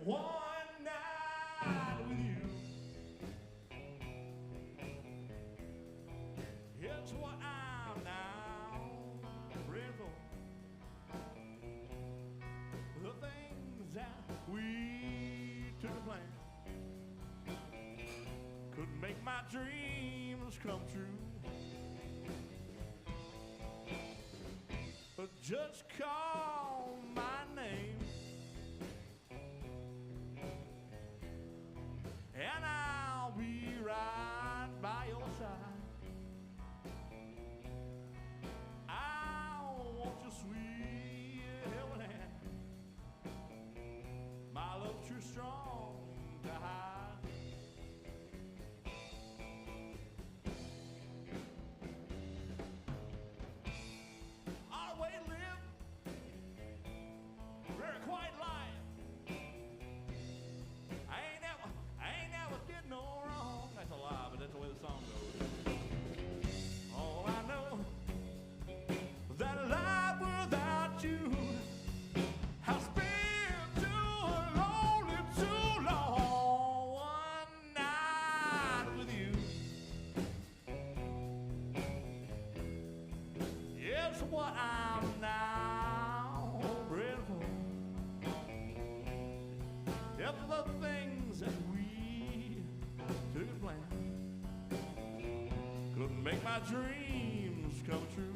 one night with you. It's what I'm now ready for. The things that we took a plan could make my dreams come true. But just call my name and I'll be right by your side. I want your sweet helping hand. My love's too strong to hide. Our way to live, very quiet life. I ain't never did no wrong. That's a lie, but that's the way the song goes. All I know, that life without you has been too lonely, too long. One night with you, it's what I'm now ready for. If the things that we took a plan could make my dreams come true.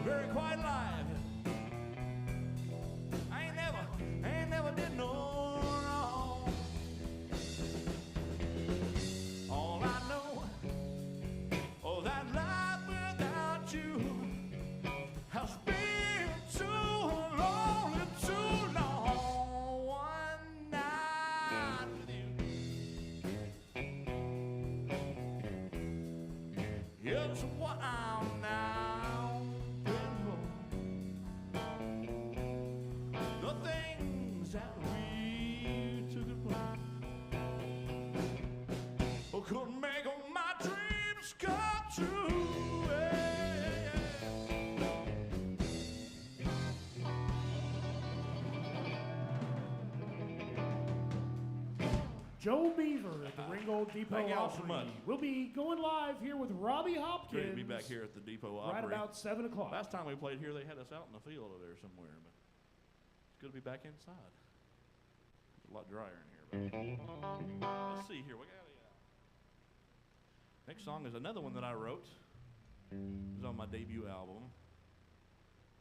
Very quiet life. I ain't never did no wrong. All I know, oh, that life without you has been too lonely, too long. One night with you, it's what I'm now. The things that we took a plan could make all my dreams come true. Yeah. Joe Beaver at the Ringgold Depot Thank y'all so Opry. much. We'll be going live here with Robby Hopkins. Great to be back here at the Depot Opry. Right about 7 o'clock. Last time we played here, they had us out in the field over there somewhere, but it's good to be back inside. It's a lot drier in here. But let's see here. We got next song is another one that I wrote. It was on my debut album,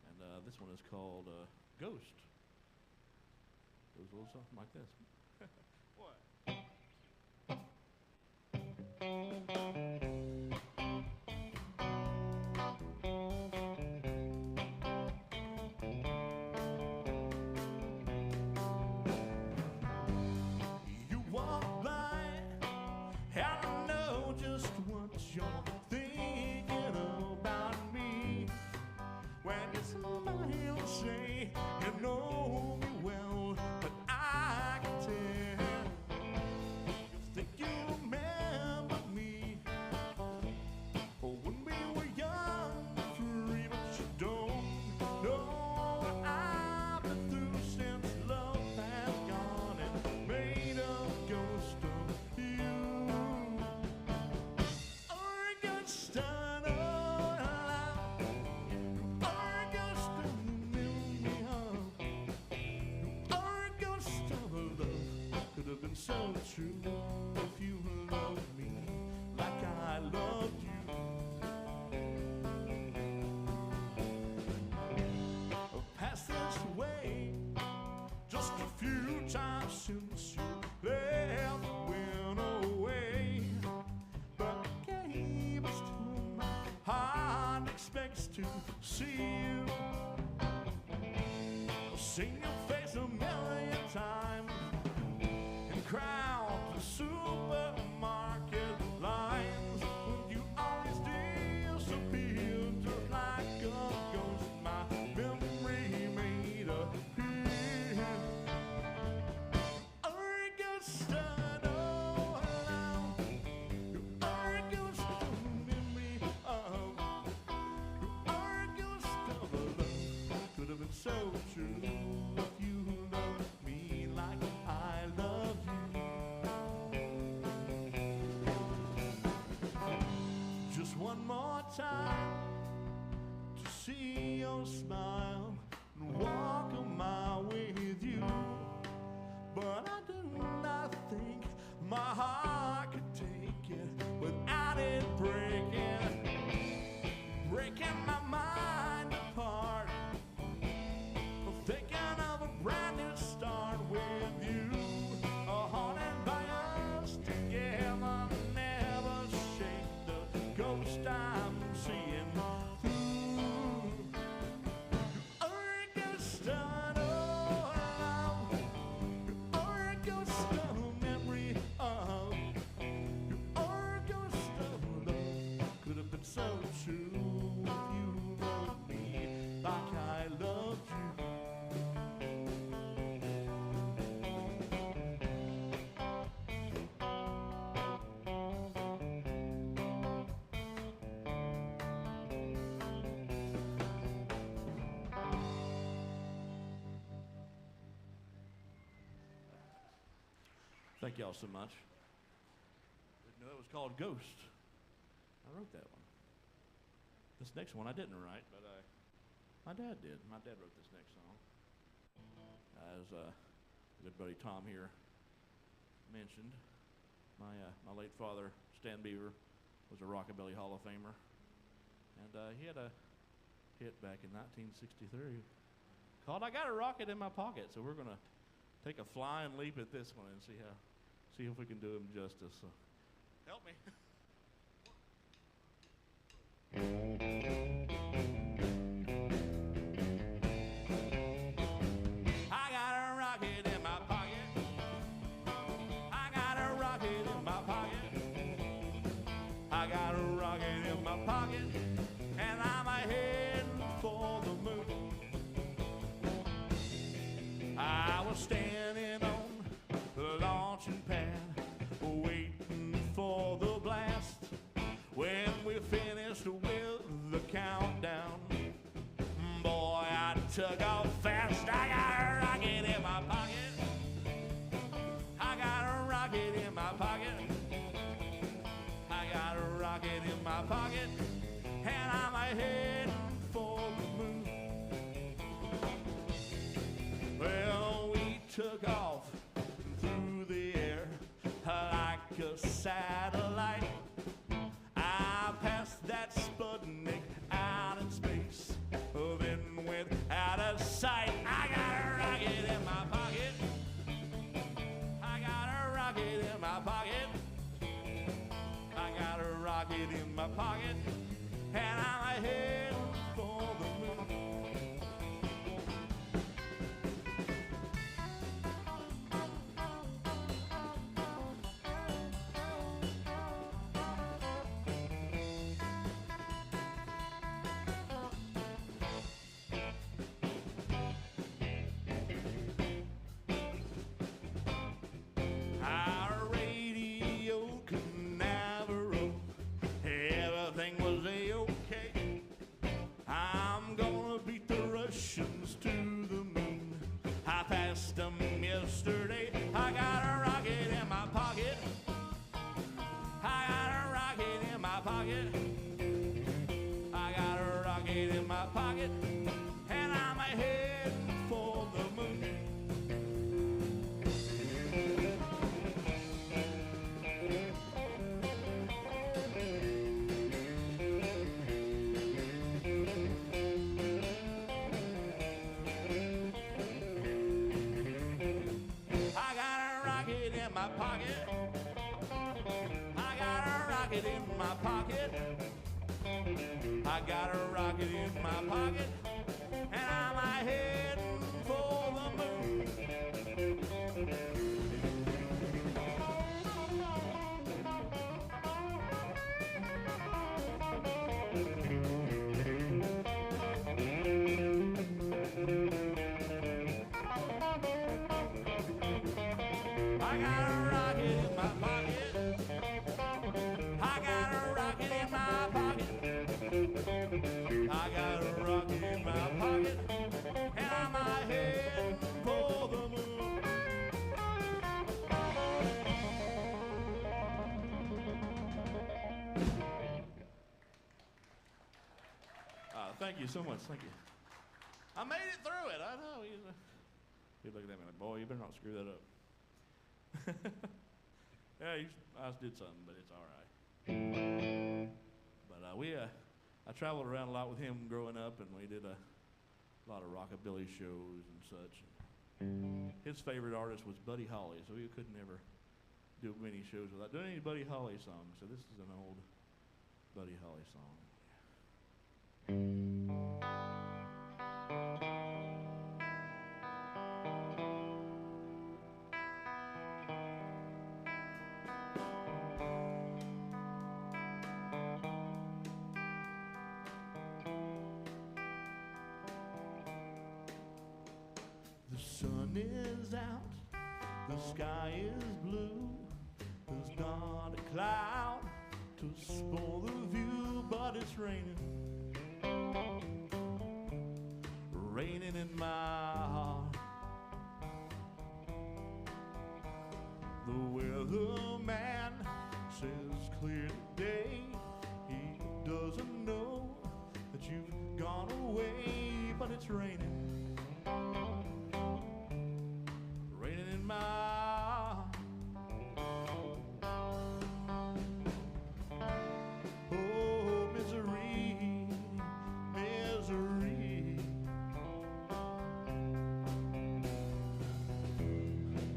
and this one is called Ghost. It goes a little something like this. What? You walk by, and I know just what you're thinking about me. When you smile and say you know me well, but I can tell you think you remember me. Oh, when we were young, free, but you don't know what I've been through since love has gone and made a ghost of you. Oregon Star, could have been so true if you loved me like I loved you. Past this way just a few times since you left, went away, but gave us to my heart, expects just to see you. I've seen your face a million times in crowds and supermarket lines. You always disappear just like a ghost. My memory made a appear. Are a ghost of love? You are a ghost of memory of. You are a ghost of love. Could have been so true if you loved me like I love you. Just one more time to see your smile and walk a mile with you. But I do not think my heart could take it without it breaking my mind apart. Thinking of a brand new start with you, haunted by us together. Never shake the ghost I'm seeing through. You are a ghost of love. You are a ghost of memory of. You are a ghost of love. Could have been so true if you loved me like I loved you. Thank y'all so much. Didn't know it was called Ghost. I wrote that one. This next one I didn't write, but my dad did. My dad wrote this next song. As good buddy Tom here mentioned, my late father, Stan Beaver, was a Rockabilly Hall of Famer. And he had a hit back in 1963 called I Got a Rocket in My Pocket. So we're going to take a flying leap at this one and see if we can do him justice. So help me. I got a rocket in my pocket. I got a rocket in my pocket. I got a rocket in my pocket, and I'm heading for the moon. I was standing on the launching pad, waiting for the blast. When we finished with the countdown, boy, I took off fast. I got a rocket in my pocket. I got a rocket in my pocket. I got a rocket in my pocket, and I'm heading for the moon. Well, we took off through the air like a satellite. I passed that Sputnik out in space, then went out of sight. I got a rocket in my pocket. I got a rocket in my pocket. I got a rocket in my pocket, and I'm heading for the moon. Our radio could never roll. Everything was a-okay. I'm gonna beat the Russians to the moon. I passed them yesterday. I got a rocket in my pocket. I got a rocket in my pocket. I got a rocket in my pocket, and I'm heading for the moon. I got a rocket in my pocket. I got a rocket in my pocket. I I got a rocket in my pocket, and I'm heading for the moon. I got a rocket in my pocket. I got a rocket in my pocket. I got a rocket in my pocket, and I'm heading for the moon. Thank you so much. Thank you. I made it through it. I know. You look at that and like, boy, you better not screw that up. Yeah, I did something, but it's all right. But I traveled around a lot with him growing up, and we did a lot of rockabilly shows and such. His favorite artist was Buddy Holly, so we couldn't ever do many shows without doing any Buddy Holly songs. So this is an old Buddy Holly song. The sun is out, the sky is blue. There's not a cloud to spoil the view, but it's raining. Raining in my heart. The weatherman says clear today. He doesn't know that you've gone away, but it's raining. Raining in my heart. Oh, misery, misery.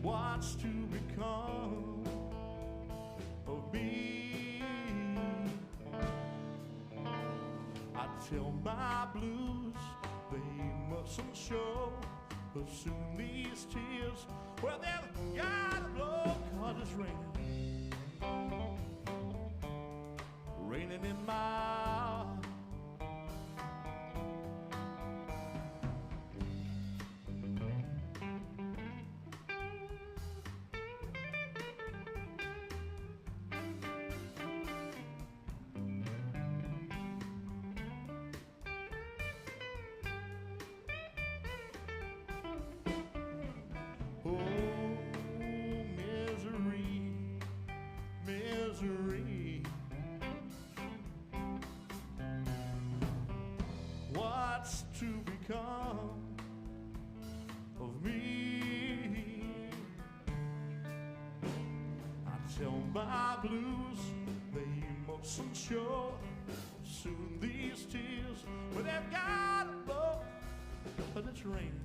What's to become of me? I tell my blues they mustn't show, but soon these tears, well, they've gotta blow, 'cause it's raining. Raining in my heart. Oh, misery, misery. What's to become of me? I tell my blues they mustn't show. Soon these tears, well, they've got to blow, but it's raining.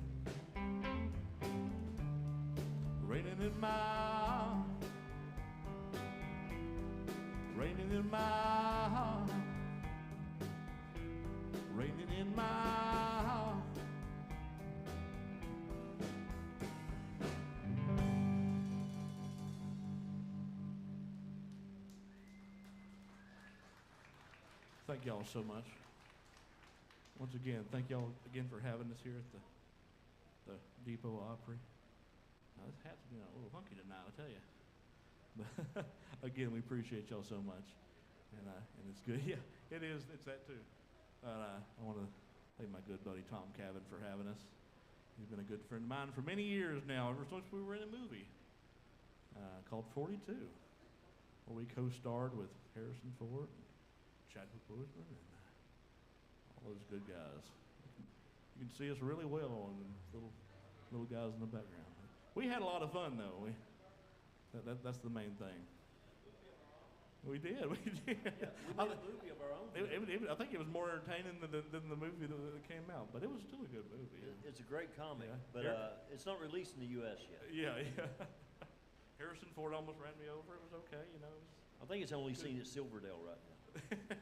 Raining in my heart. Raining in my heart. Raining in my heart. Thank y'all so much. Once again, thank y'all again for having us here at the Depot Opry. Now, this hat's been a little funky tonight, I'll tell you. But again, we appreciate y'all so much, and it's good. Yeah, it is. It's that too. I want to thank my good buddy Tom Cabin for having us. He's been a good friend of mine for many years now, ever since we were in a movie called 42, where we co-starred with Harrison Ford, and Chadwick Boseman, and all those good guys. You can see us really well on the little guys in the background. We had a lot of fun, though. That's the main thing. We did. Yeah, we made a movie of our own. I think it was more entertaining than the movie that came out, but it was still a good movie. Yeah. It's a great comic, Yeah. but it's not released in the U.S. yet. Yeah. Harrison Ford almost ran me over. It was okay, you know. I think it's only seen at Silverdale right now,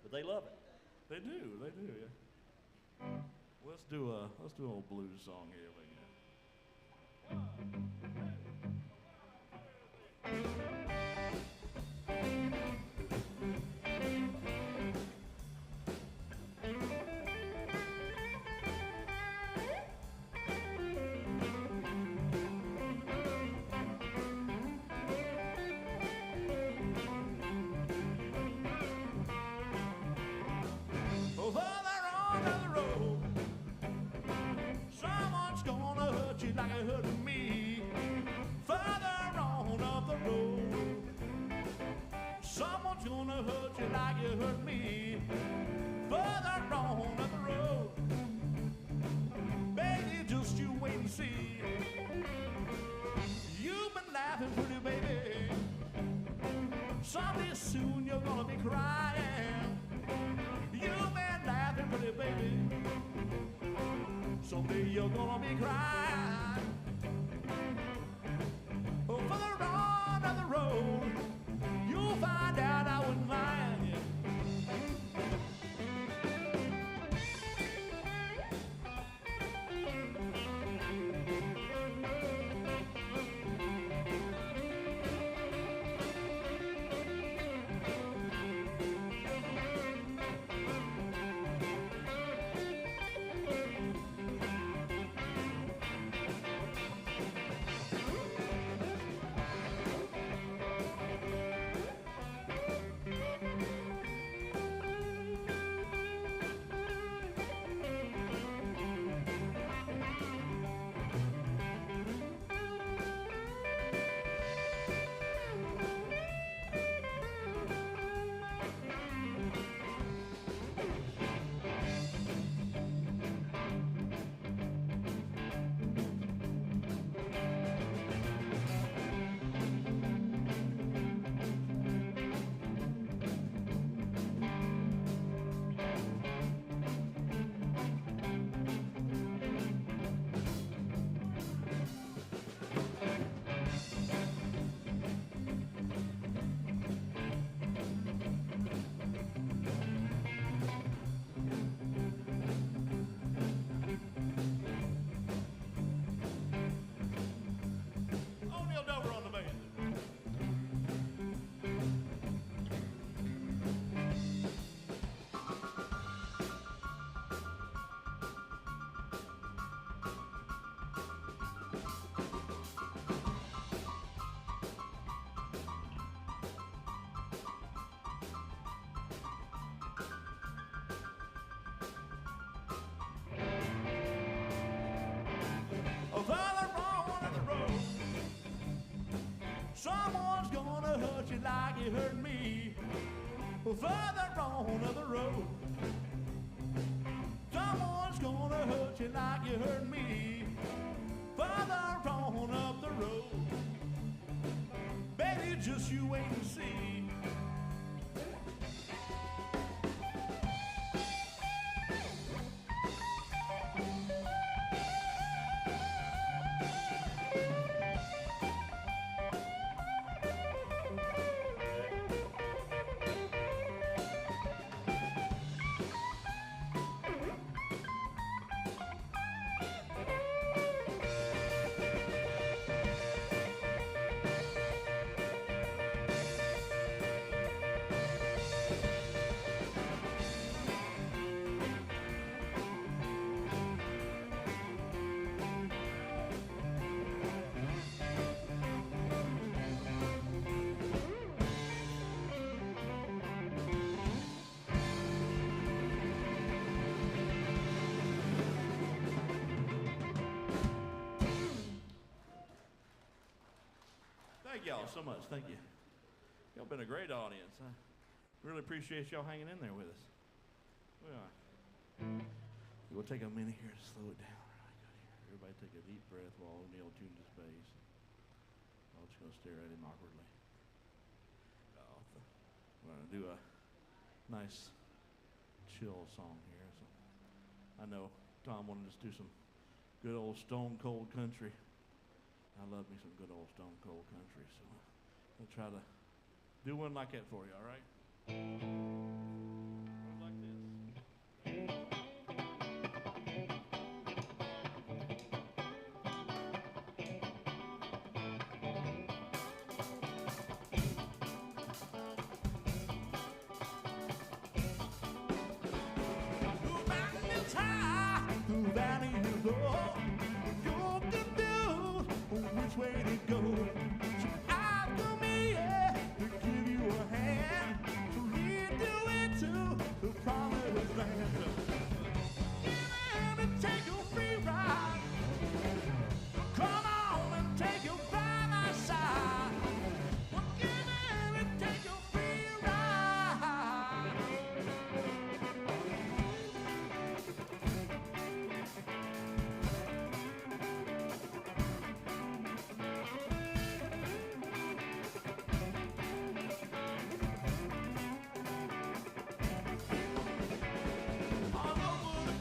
but they love it. They do, yeah. Let's do an old blues song here if we can. Like it hurt me. Further on up the road, someone's gonna hurt you like you hurt me. Further on up the road, baby, just you wait and see. You've been laughing pretty, baby. Someday soon you're gonna be crying. You've been laughing pretty, baby. Someday you're gonna be crying. Oh, further on down the road, you'll find out I wouldn't mind. Someone's gonna hurt you like you hurt me. Further on up the road, someone's gonna hurt you like you hurt me. Further on up the road, baby, just you wait and see. Thank y'all so much. Thank you. Y'all been a great audience. I really appreciate y'all hanging in there with us. We'll take a minute here to slow it down. Really good here. Everybody take a deep breath while O'Neill tunes his bass. I'm just going to stare at him awkwardly. We're going to do a nice, chill song here. So I know Tom wanted us to do some good old stone cold country. I love me some good old stone cold country, so I'll try to do one like that for you, all right? Like this.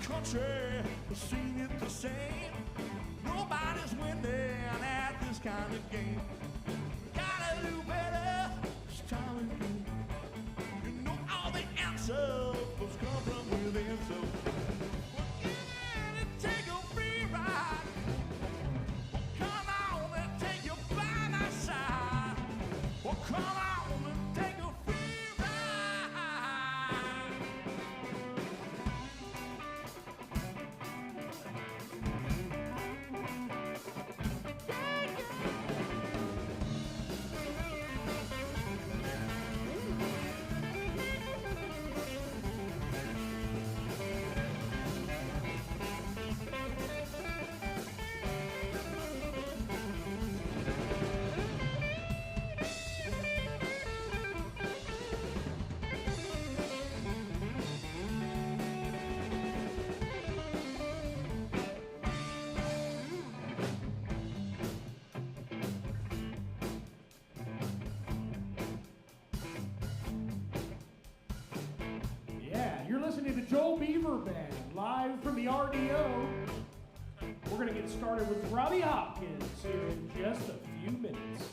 country has seen it the same. Nobody's winning at this kind of game. Gotta do better this time again. You know all the answers must come from within. So take a free ride. Come on and take your by my side. Well, come on and take a free ride. Yeah, you're listening to Joel Beaver Band, live from the RDO. We're going to get started with Robby Hopkins here in just a few minutes.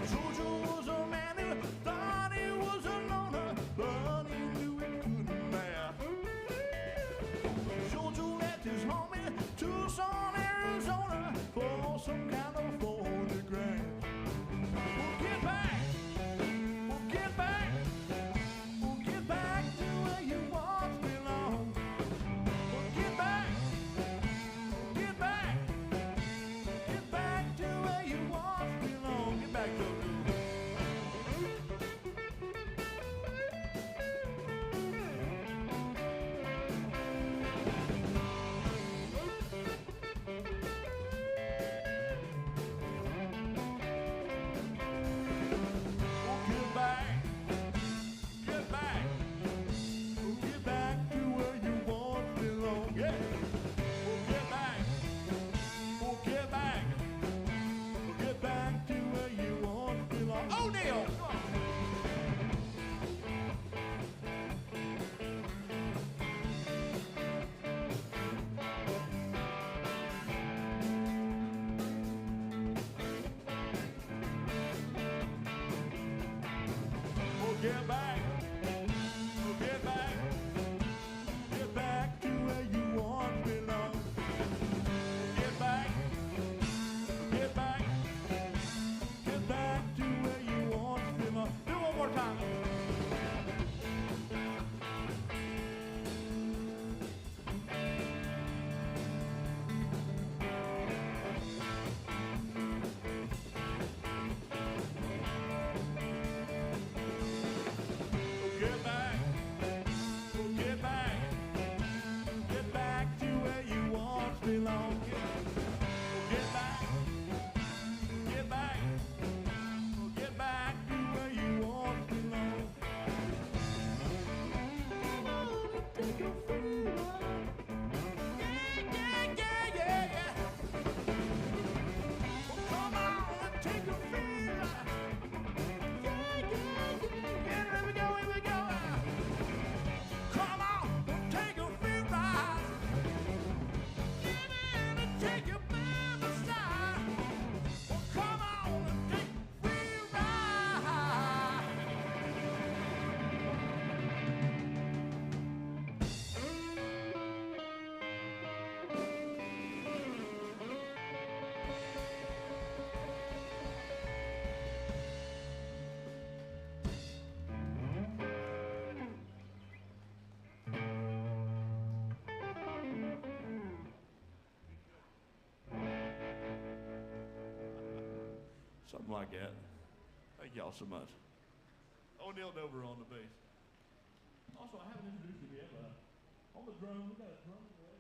Jojo was a man who thought he was a loner, but he knew he couldn't bear. Jojo left his home in Tucson, Arizona, for some kind of 40 grand. We'll get back, we'll get back, we'll get back to where you once belonged. We'll get back, we'll get back, we'll get back to where you once belonged. Get back, Jojo. Get back, get back, we'll get back to where you once belong. Yeah, we'll get back, we'll get back, we'll get back to where you once belong. Oh, Neil, come on. We'll get back, we'll get back, get back to where you once belong. Get back, get back, get back to where you once belong. Do it one more time. Get back, we'll get back, get back to where you once belong. Get back, get back, we'll get back to where you once belong. Take a free ride. Yeah, yeah, yeah, yeah. Well, come on and take a free ride. Yeah, yeah, yeah. Here we go, here we go. Come on, take a free ride. Get in and take your by my side. Well, come on and take a free ride. Something like that. Thank y'all so much. O'Neill Dover on the bass. Also, I haven't introduced you yet. On the drum, we got a drum player.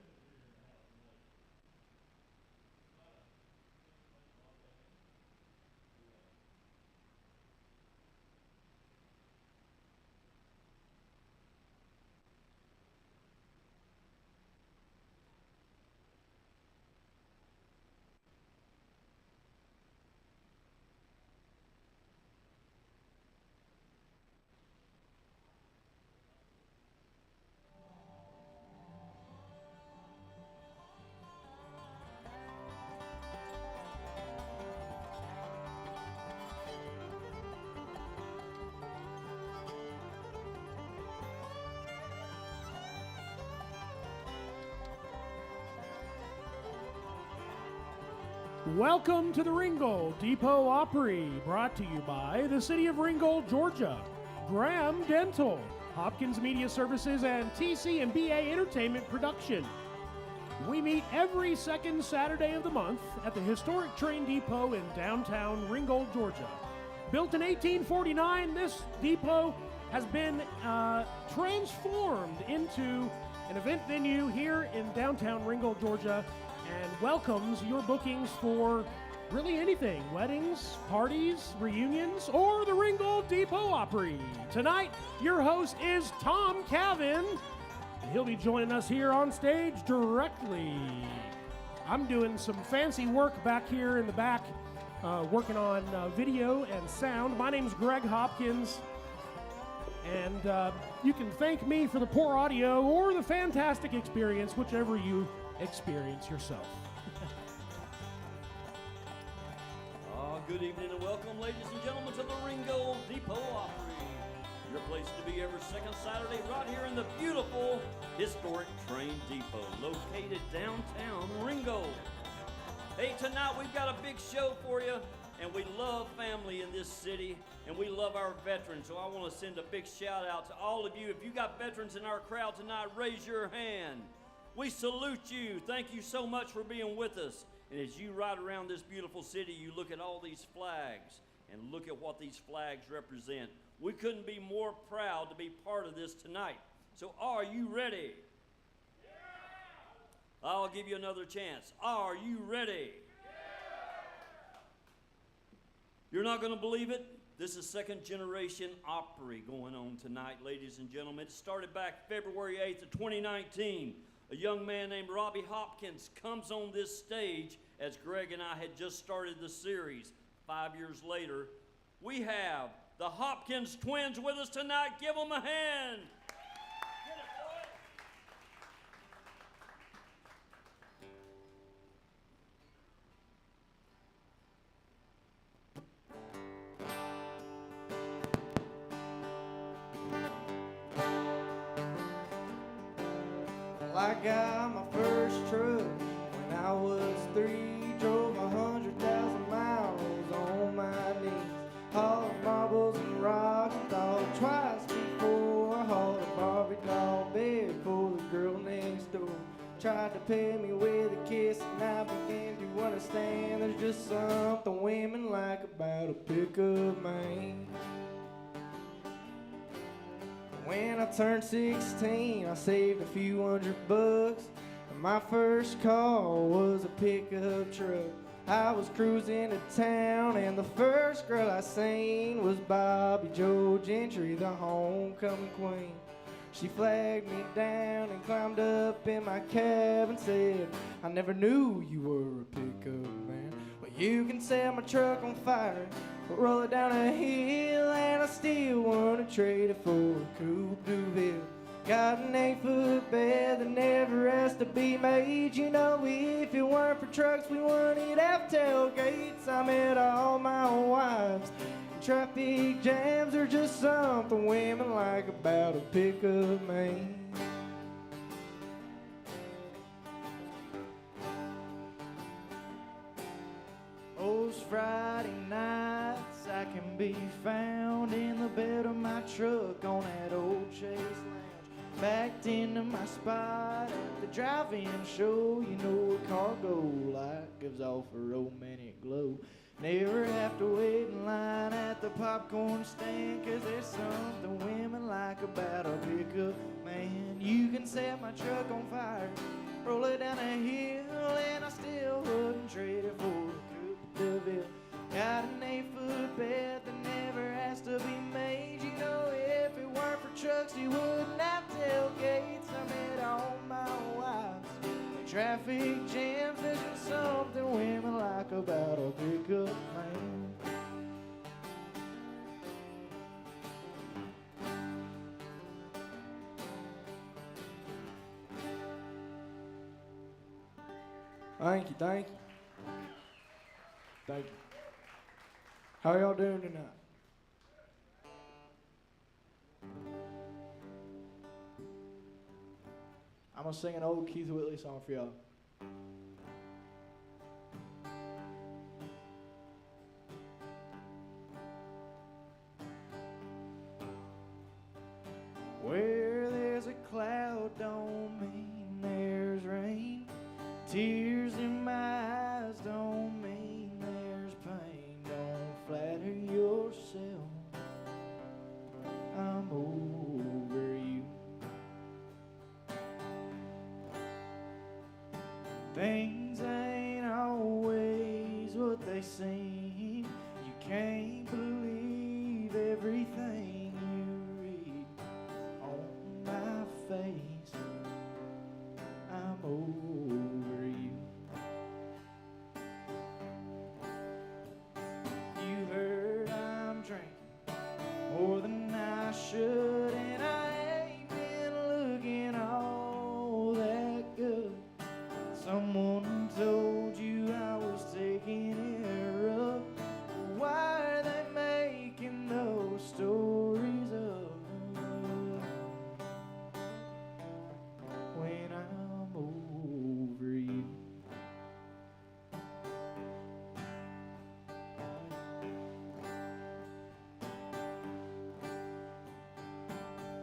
Welcome to the Ringgold Depot Opry, brought to you by the City of Ringgold, Georgia, Graham Dental, Hopkins Media Services, and TC&BA Entertainment Production. We meet every second Saturday of the month at the historic train depot in downtown Ringgold, Georgia. Built in 1849, this depot has been transformed into an event venue here in downtown Ringgold, Georgia, and welcomes your bookings for really anything: weddings, parties, reunions, or the Ringgold Depot Opry. Tonight, your host is Tom Cavin, and he'll be joining us here on stage directly. I'm doing some fancy work back here in the back, working on video and sound. My name's Greg Hopkins, and you can thank me for the poor audio or the fantastic experience, whichever you experience yourself. Good evening and welcome, ladies and gentlemen, to the Ringgold Depot Opry. Your place to be every second Saturday right here in the beautiful historic train depot located downtown Ringgold. Hey, tonight we've got a big show for you, and we love family in this city, and we love our veterans, so I want to send a big shout out to all of you. If you got veterans in our crowd tonight, raise your hand. We salute you. Thank you so much for being with us. And as you ride around this beautiful city, you look at all these flags and look at what these flags represent. We couldn't be more proud to be part of this tonight. So are you ready? Yeah. I'll give you another chance. Are you ready? Yeah. You're not going to believe it. This is second generation Opry going on tonight, ladies and gentlemen. It started back February 8th of 2019. A young man named Robby Hopkins comes on this stage as Greg and I had just started the series. 5 years later, we have the Hopkins twins with us tonight. Give them a hand. Get it, boy. I got my first truck when I was 3. Drove 100,000 miles on my knees, hauling marbles and rocks. Thought twice before I hauled a Barbie doll bed for the girl next door. Tried to pay me with a kiss, and I began to understand there's just something women like about a pickup man. When I turned 16, I saved a few $100, and my first car was a pickup truck. I was cruising to town, and the first girl I seen was Bobby Joe Gentry, the homecoming queen. She flagged me down and climbed up in my cab and said, I never knew you were a pickup man. Well, you can set my truck on fire, roll it down a hill, and I still wanna trade it for a coupe de ville. Got an 8-foot bed that never has to be made. You know, if it weren't for trucks, we wouldn't have tailgates. I met all my wives. Traffic jams are just something women like about a pickup man. Most Friday nights I can be found in the bed of my truck on that old Chase Lounge, backed into my spot at the drive-in show. You know, a cargo light gives off a romantic glow. Never have to wait in line at the popcorn stand, 'cause there's something women like about a pickup man. You can set my truck on fire, roll it down a hill, and I still wouldn't trade it for a coupe de ville. Got an 8-foot bed that never has to be made. You know, if it weren't for trucks, you wouldn't have tailgates. I met all my wives. Traffic jams, there's just something women like about a pickup man. Thank you, thank you. Thank you. How y'all doing tonight? I'm gonna sing an old Keith Whitley song for y'all. Tears in my eyes don't mean there's pain. Don't flatter yourself. I'm over you. Things ain't always what they seem. You can't believe everything you read on my face. I'm over you. You heard I'm drinking more than I should, and I ain't been looking all that good. Someone told you I was taking it rough. Why are they making those stories up when I'm over you?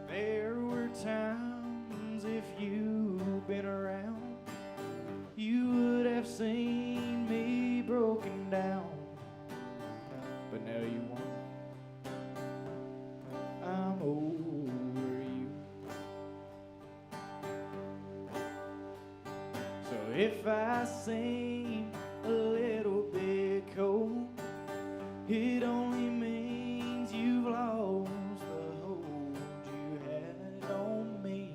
There were times, if you've been around, you would have seen me broken down, but now you won't. I'm over you. So if I seem a little bit cold, it only means you've lost the hold you had on me.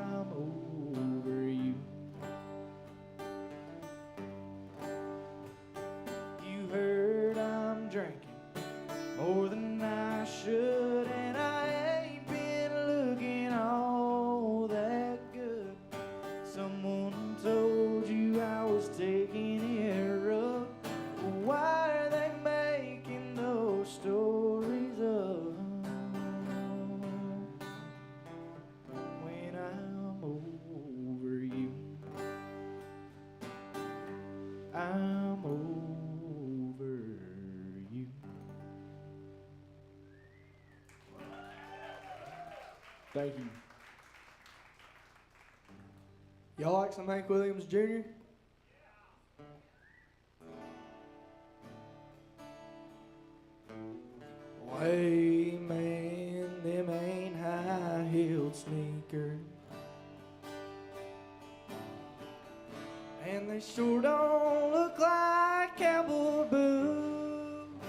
I'm over you. You heard I'm drinking more than I should, and I ain't been looking all that good. Someone told you I was taking it rough. Why are they making those stories up when I'm over you? I'm over you. Thank you. Y'all like some Hank Williams Jr.? Hey man, them ain't high-heeled sneakers, and they sure don't look like cowboy boots,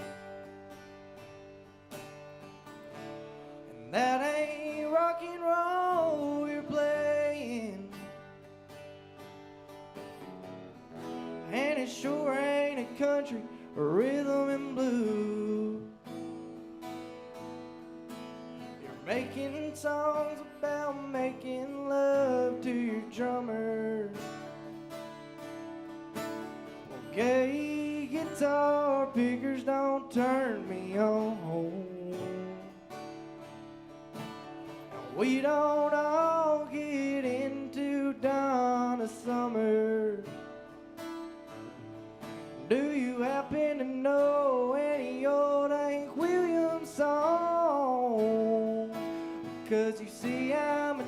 and that ain't rock and roll you're playing, and it sure ain't a country or rhythm and blues. Making songs about making love to your drummer. Well, gay guitar pickers don't turn me on. We don't all get into Donna Summer. Do you happen to know any old Hank Williams song? 'Cause you see I'm a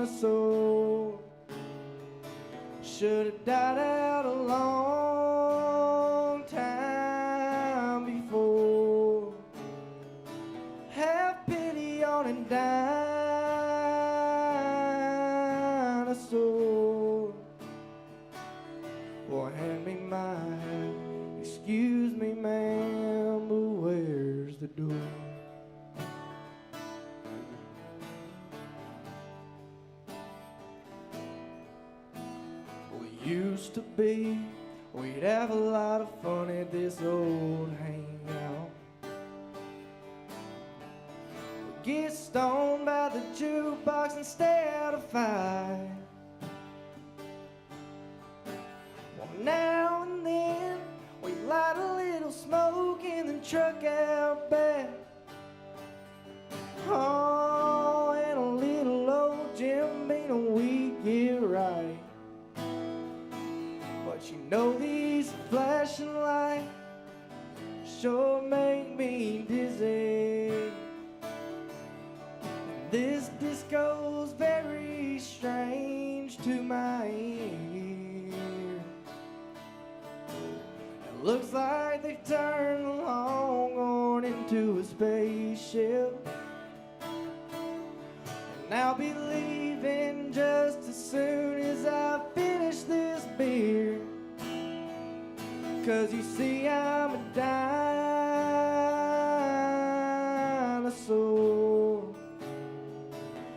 dinosaur. Should've died out a long time before. Have pity on a dinosaur. Well, hand me my hat. Excuse me, ma'am, but where's the door? We used to be, we'd have a lot of fun at this old hangout. We'd get stoned by the jukebox and stay out of fight. Well, now and then we light a little smoke in the truck out back. Oh, and a little old Jim Beam, we get right. But you know these flashing lights sure make me dizzy. This disco's very strange to my ear. It looks like they've turned the Longhorn into a spaceship. And I'll be leaving just as soon as I finish this beer. 'Cause you see I'm a dinosaur.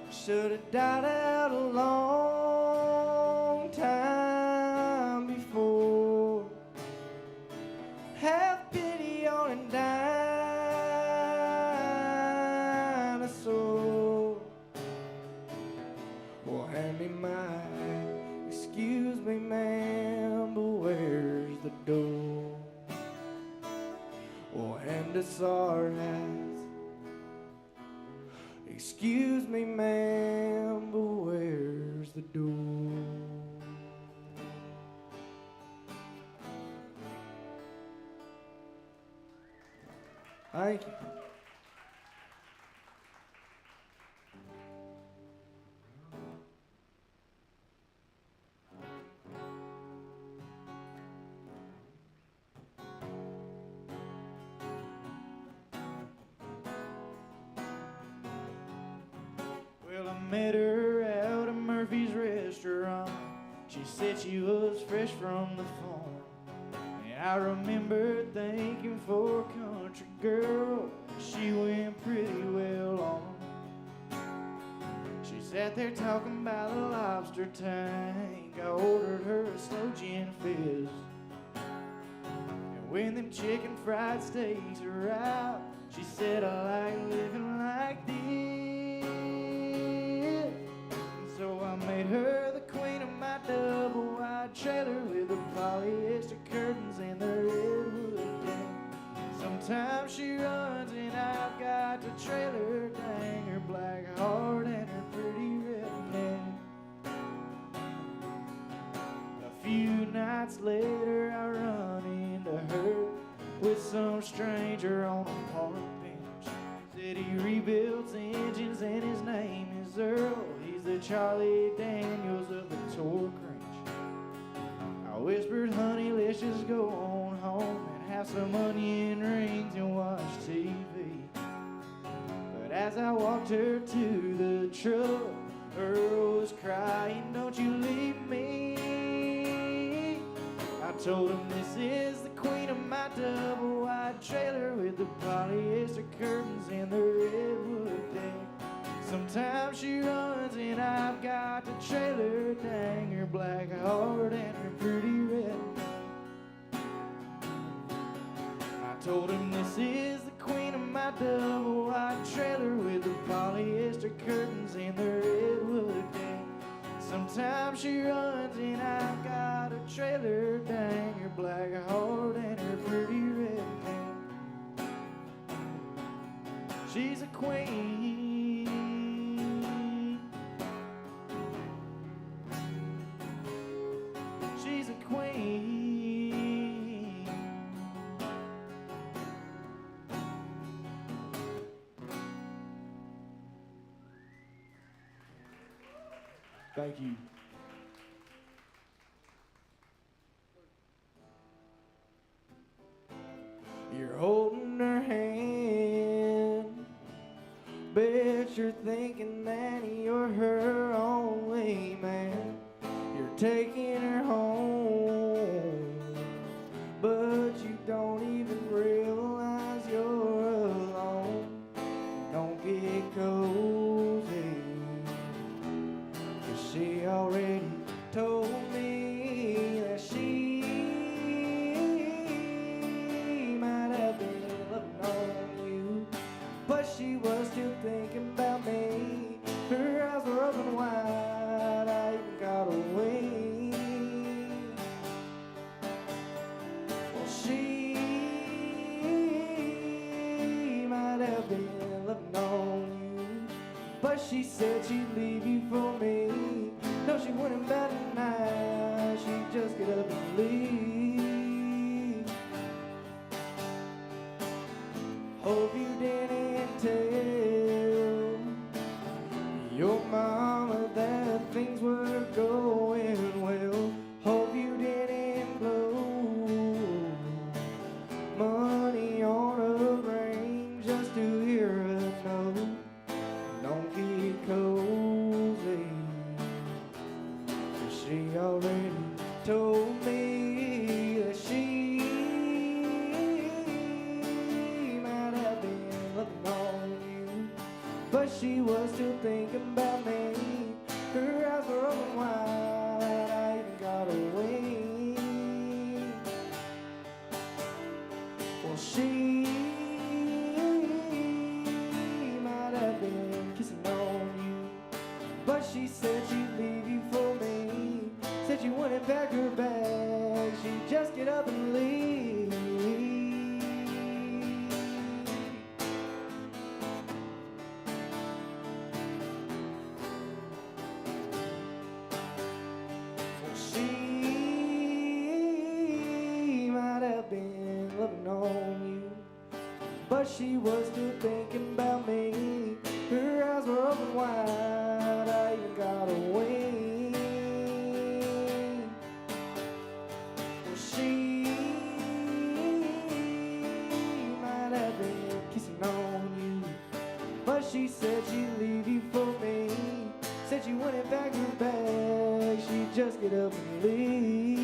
Should've died out a long time before. Have pity on a dinosaur. Well, hand me mine. Excuse me, ma'am, but where's the door? Well, hand us our hats. Excuse me, ma'am, but where's the door? Thank you. Well, I met her out at Murphy's restaurant. She said she was fresh from the farm. And I remember thinking, for a country girl, she went pretty well on. She sat there talking about a lobster tank. I ordered her a slow gin fizz. And when them chicken fried steaks are out, she said, I like living like this. So I made her the queen of my double wide trailer with the polyester curtains and the redwood deck. Sometimes she runs and I've got to trail her, dang her black heart and her pretty red neck. A few nights later I run into her with some stranger on a park bench. Said he rebuilds engines and his name is Earl. He's the Charlie Daniels of the torque wrench. I whispered, honey, let's just go on home and have some onion rings and watch TV. But as I walked her to the truck, Earl was crying, don't you leave me. I told him this is the queen of my double wide trailer with the polyester curtains and the redwood deck. Sometimes she runs and I've got to trail her, dang her black heart and her pretty red neck. I told him this is the queen of my double wide trailer with the polyester curtains and the redwood deck. Sometimes she runs and I've got a trailer, dang her black heart and her pretty red neck. She's a queen. She's a queen. Thank you. You're holding her hand. Bet you're thinking that you're her only man. You're taking her home, but you don't even realize you're alone. Don't get cozy, 'cause she already told me that she might have been loving on you, but she was still thinking about me. Her eyes were open wide, I even got away. Well, she might have been loving on you, but she said she'd leave you for me. No, she wouldn't bat an eye, she'd just get up and leave. Hope you didn't tell but she was still thinking about me. Her eyes were open wide, I even got a wing. Well, she might have been kissing on you, but she said she'd leave you for me. Said she wouldn't pack her bags, she'd just get up and leave. Well, she might have been loving on you, but she was still thinking about me. Her eyes were open wide, I even got a wing. Well, she might have been kissing on you, but she said she'd leave you for me. Said she wouldn't pack her bag, she'd just get up and leave.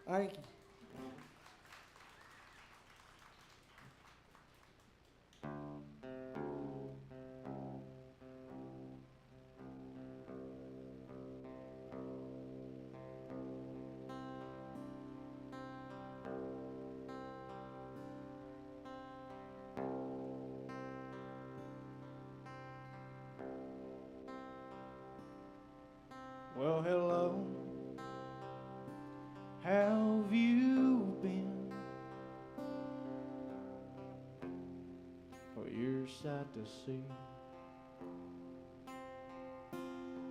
Thank you. Well, hello. How have you been? Well, you're a sight to see.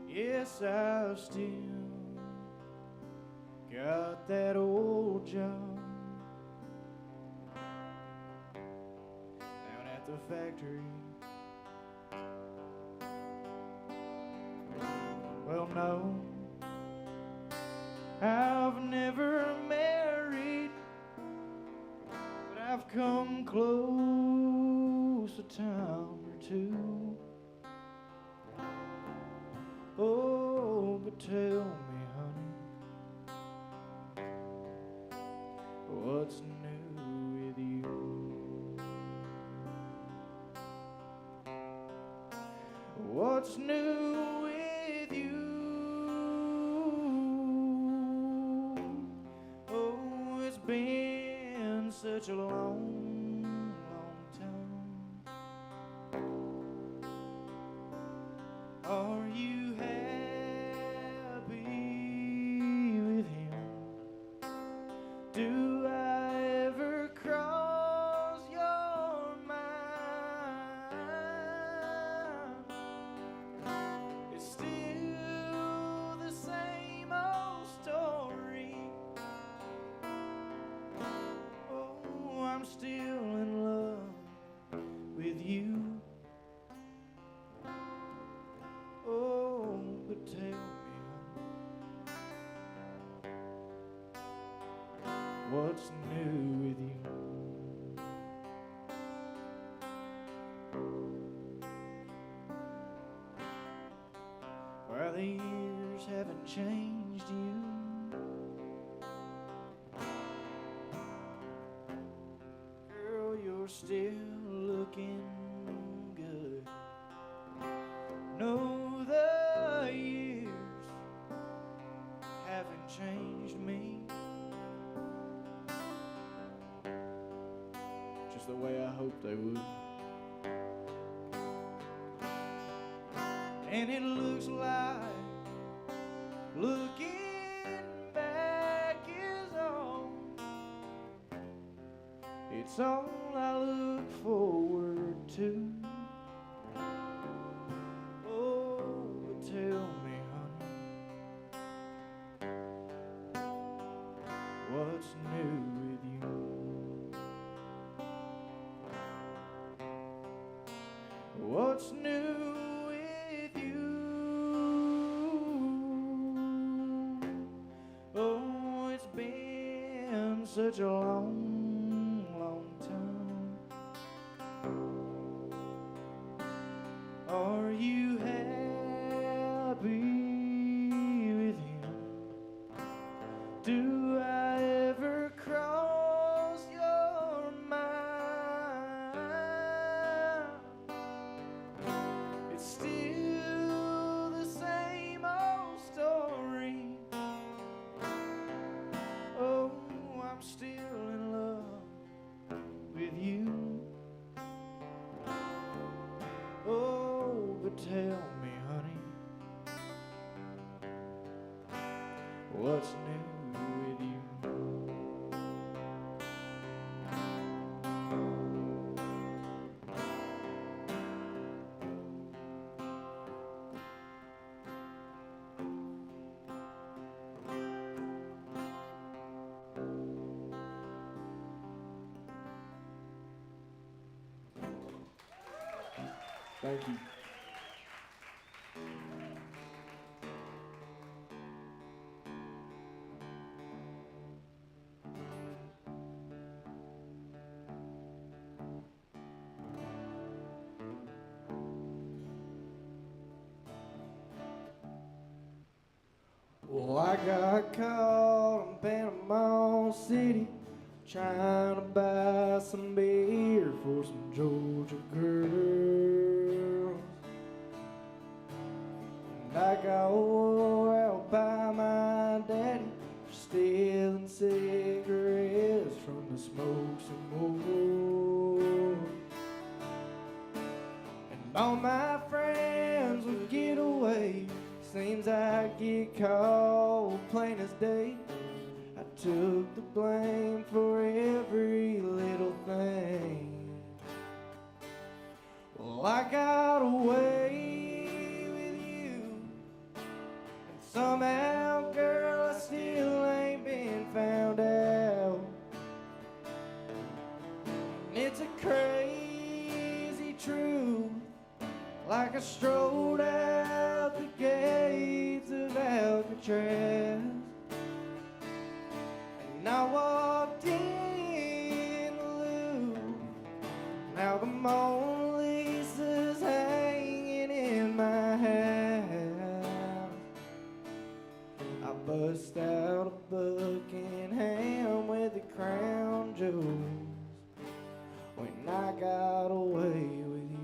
Yes, I've still got that old job down at the factory. Well, no, I've never married, but I've come close a time or two. Oh, but tell me, honey, what's new with you? What's new with you? Oh, it's been such a long, long time. Are you happy with him? Do I ever cross your mind? It's still the same old story. Oh, I'm still in love with you. Oh, but tell me, honey, what's new with you? Well, the years haven't changed you. Girl, you're still looking good. No, the years haven't changed me. Just the way I hoped they would. And it looks like looking back is all. It's all I look forward to. Oh, but tell me, honey, what's new with you? What's new with you? Oh, it's been such a long, long time. tell me, honey, what's new with you? Thank you. Well, I got caught in Panama City trying to buy some beer for some Georgia girls. And I got wore out by my daddy for stealing cigarettes from the smoke some more. And all my friends would get away. Seems I get caught plain as day. I took the blame for every little thing. Well, I got away with you, and somehow, girl, I still ain't been found out. And it's a crazy truth, like I strolled out the gates of Alcatraz, and I walked in the Louvre. Now the Mona Lisa's hanging in my house. I bust out a Buckingham with the crown jewels when I got away with you.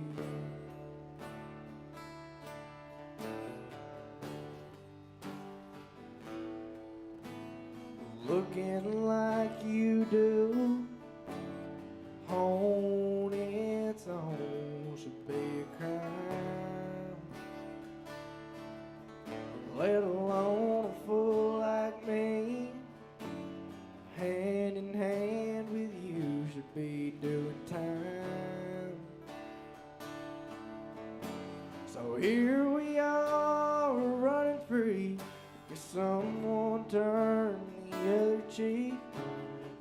Looking like you do on its own should be a crime, let alone a fool like me. Hand in hand with you should be doing time. So here we are running free, cause someone turned the other cheek,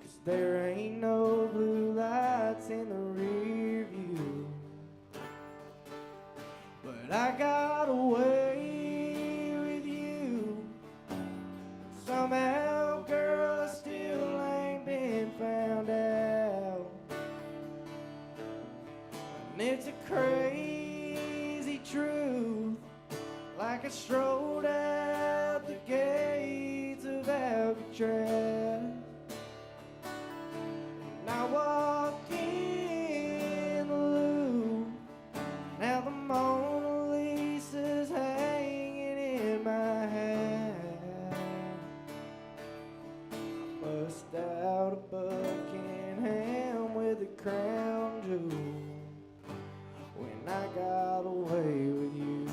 cause there ain't no blue lights in the rear view. But I got away with you, somehow, girl, I still ain't been found out. And it's a crazy truth, like I strolled out the gates of Alcatraz, and I walked in the Louvre. Now the Mona Lisa's hanging in my house. I bust out a Buckingham with a crown jewel when I got away with you.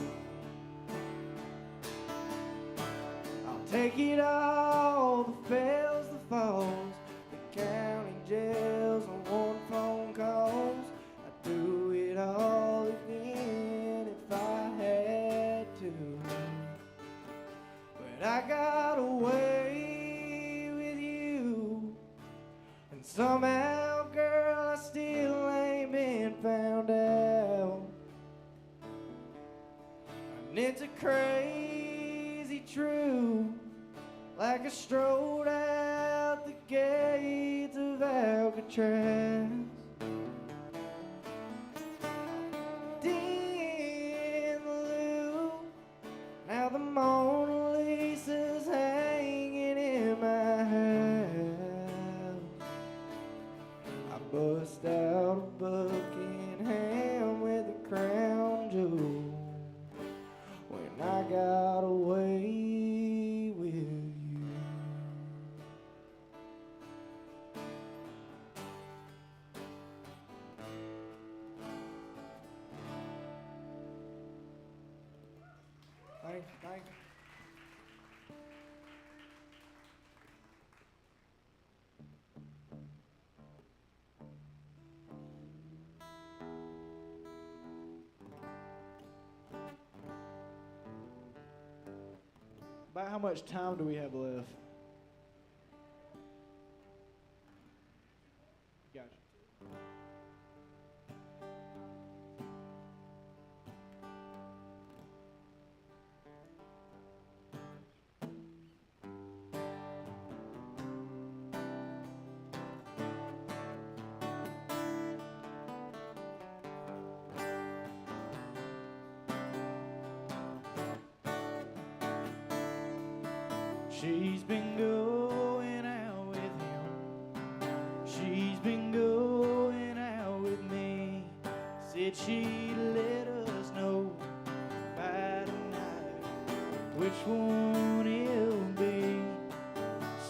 Take it all, the fails, the falls, the county jails, and one phone calls. I'd do it all again if I had to. But I got away with you, and somehow, girl, I still ain't been found out. And it's a crazy truth, like I strolled out the gates of Alcatraz. In the Louvre, now the Mona Lisa's hanging in my house. I bust out a Buckingham with a crown jewel when I got away with you. Thank you, thank you. About how much time do we have left? Gotcha. She's been going out with him. She's been going out with me. Said she'd let us know by tonight which one it'll be.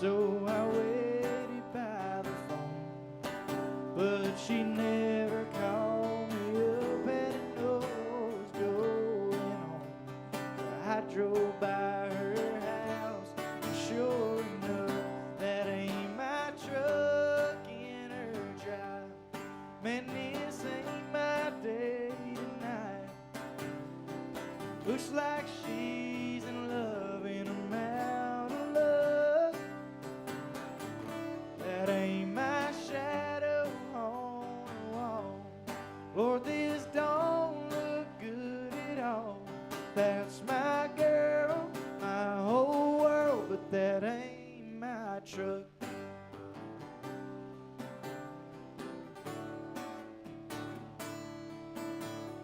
So I waited by the phone, but she never called me up and it was going on. I drove by her. Sure enough, that ain't my truck in her drive. Man, this ain't my day tonight. Looks like she's in love and I'm out of luck. That ain't my shadow on the wall. Lord, this don't look good at all. That's my girl, my whole world, but that ain't my truck.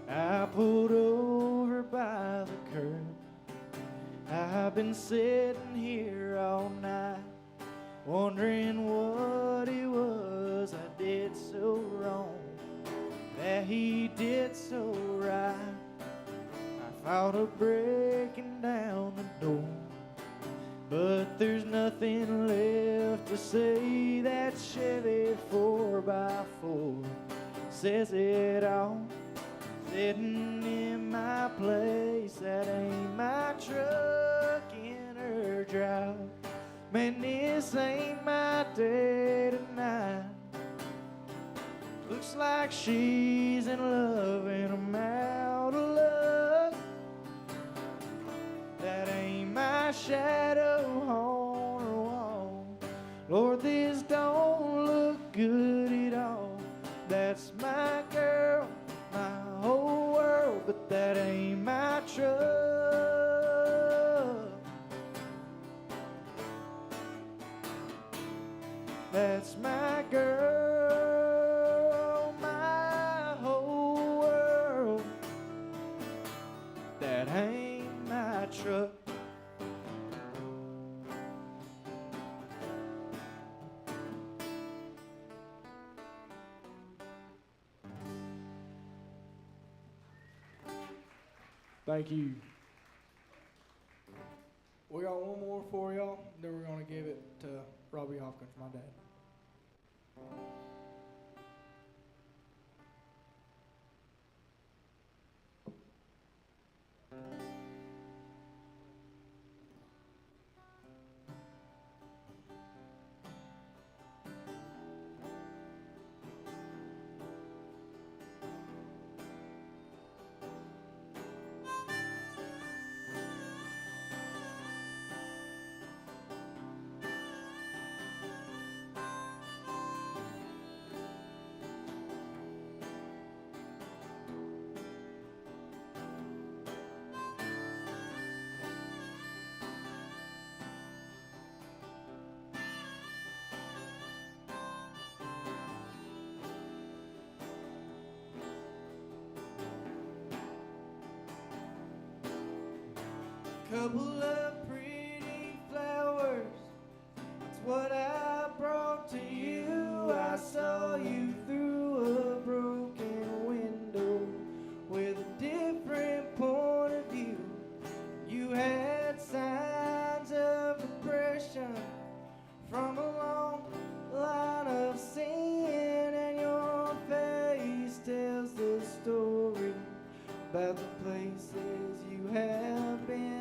I pulled over by the curb. I've been sitting here all night, wondering what it was I did so wrong, that he did so right. I thought of breaking down the door, but there's nothing left to say. That Chevy 4x4 says it all. Sitting in my place, that ain't my truck in her drive. Man, this ain't my day tonight. Looks like she's in love and I'm out of luck. That ain't my shadow on the wall. Lord, this don't look good at all. That's my girl, my whole world, but that ain't my truck. That's my girl, my whole world. That ain't my truck. Thank you. We got one more for y'all, then we're going to give it to Robby Hopkins, my dad. Couple of pretty flowers, that's what I brought to you. I saw you through a broken window with a different point of view. You had signs of depression from a long line of sin, and your face tells the story about the places you have been.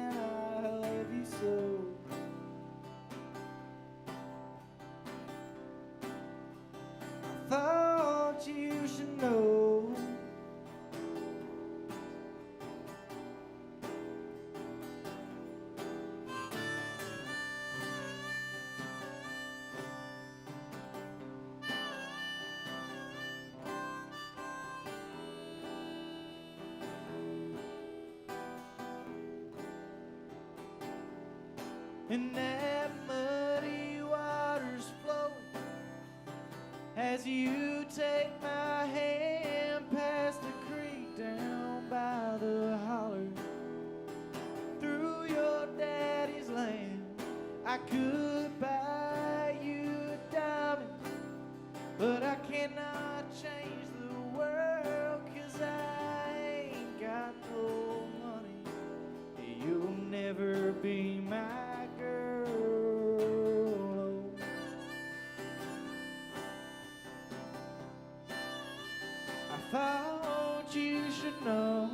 and that muddy water's flowing as you take my hand past the creek down by the holler. Through your daddy's land, I could buy you a diamond, but I cannot change the world, 'cause I ain't got no money. You'll never be my girl. I thought you should know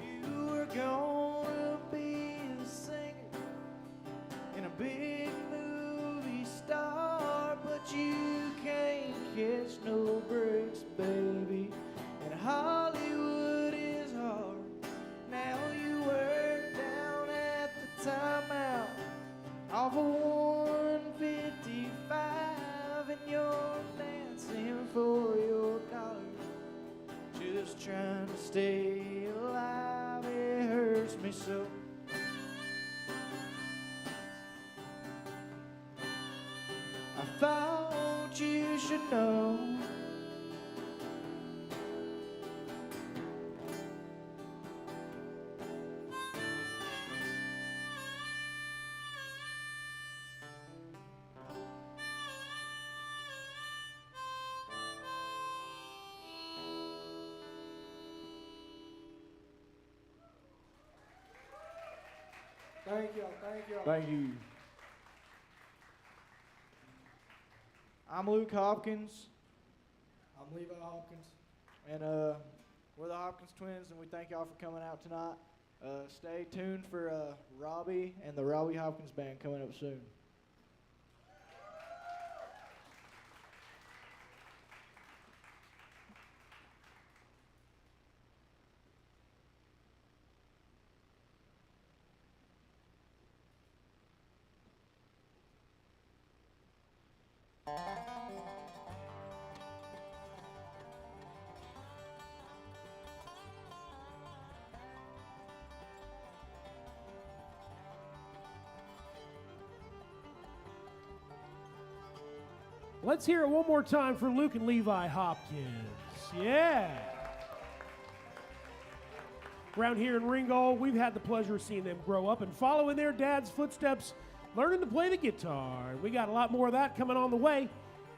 you were gonna be a singer and a big movie star, but you can't catch no breaks, baby, and Hollywood is hard. Now you work down at the timeout off of 155, and you're dancing for your dollar, just trying to stay alive. It hurts me so. I thought you should know. Thank y'all, thank y'all. Thank you. I'm Luke Hopkins. I'm Levi Hopkins. And we're the Hopkins twins, and we thank y'all for coming out tonight. Stay tuned for Robby and the Robby Hopkins Band coming up soon. Let's hear it one more time for Luke and Levi Hopkins. Yeah. Around here in Ringgold, we've had the pleasure of seeing them grow up and follow in their dad's footsteps, learning to play the guitar. We got a lot more of that coming on the way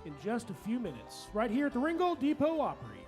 in just a few minutes, right here at the Ringgold Depot Opry.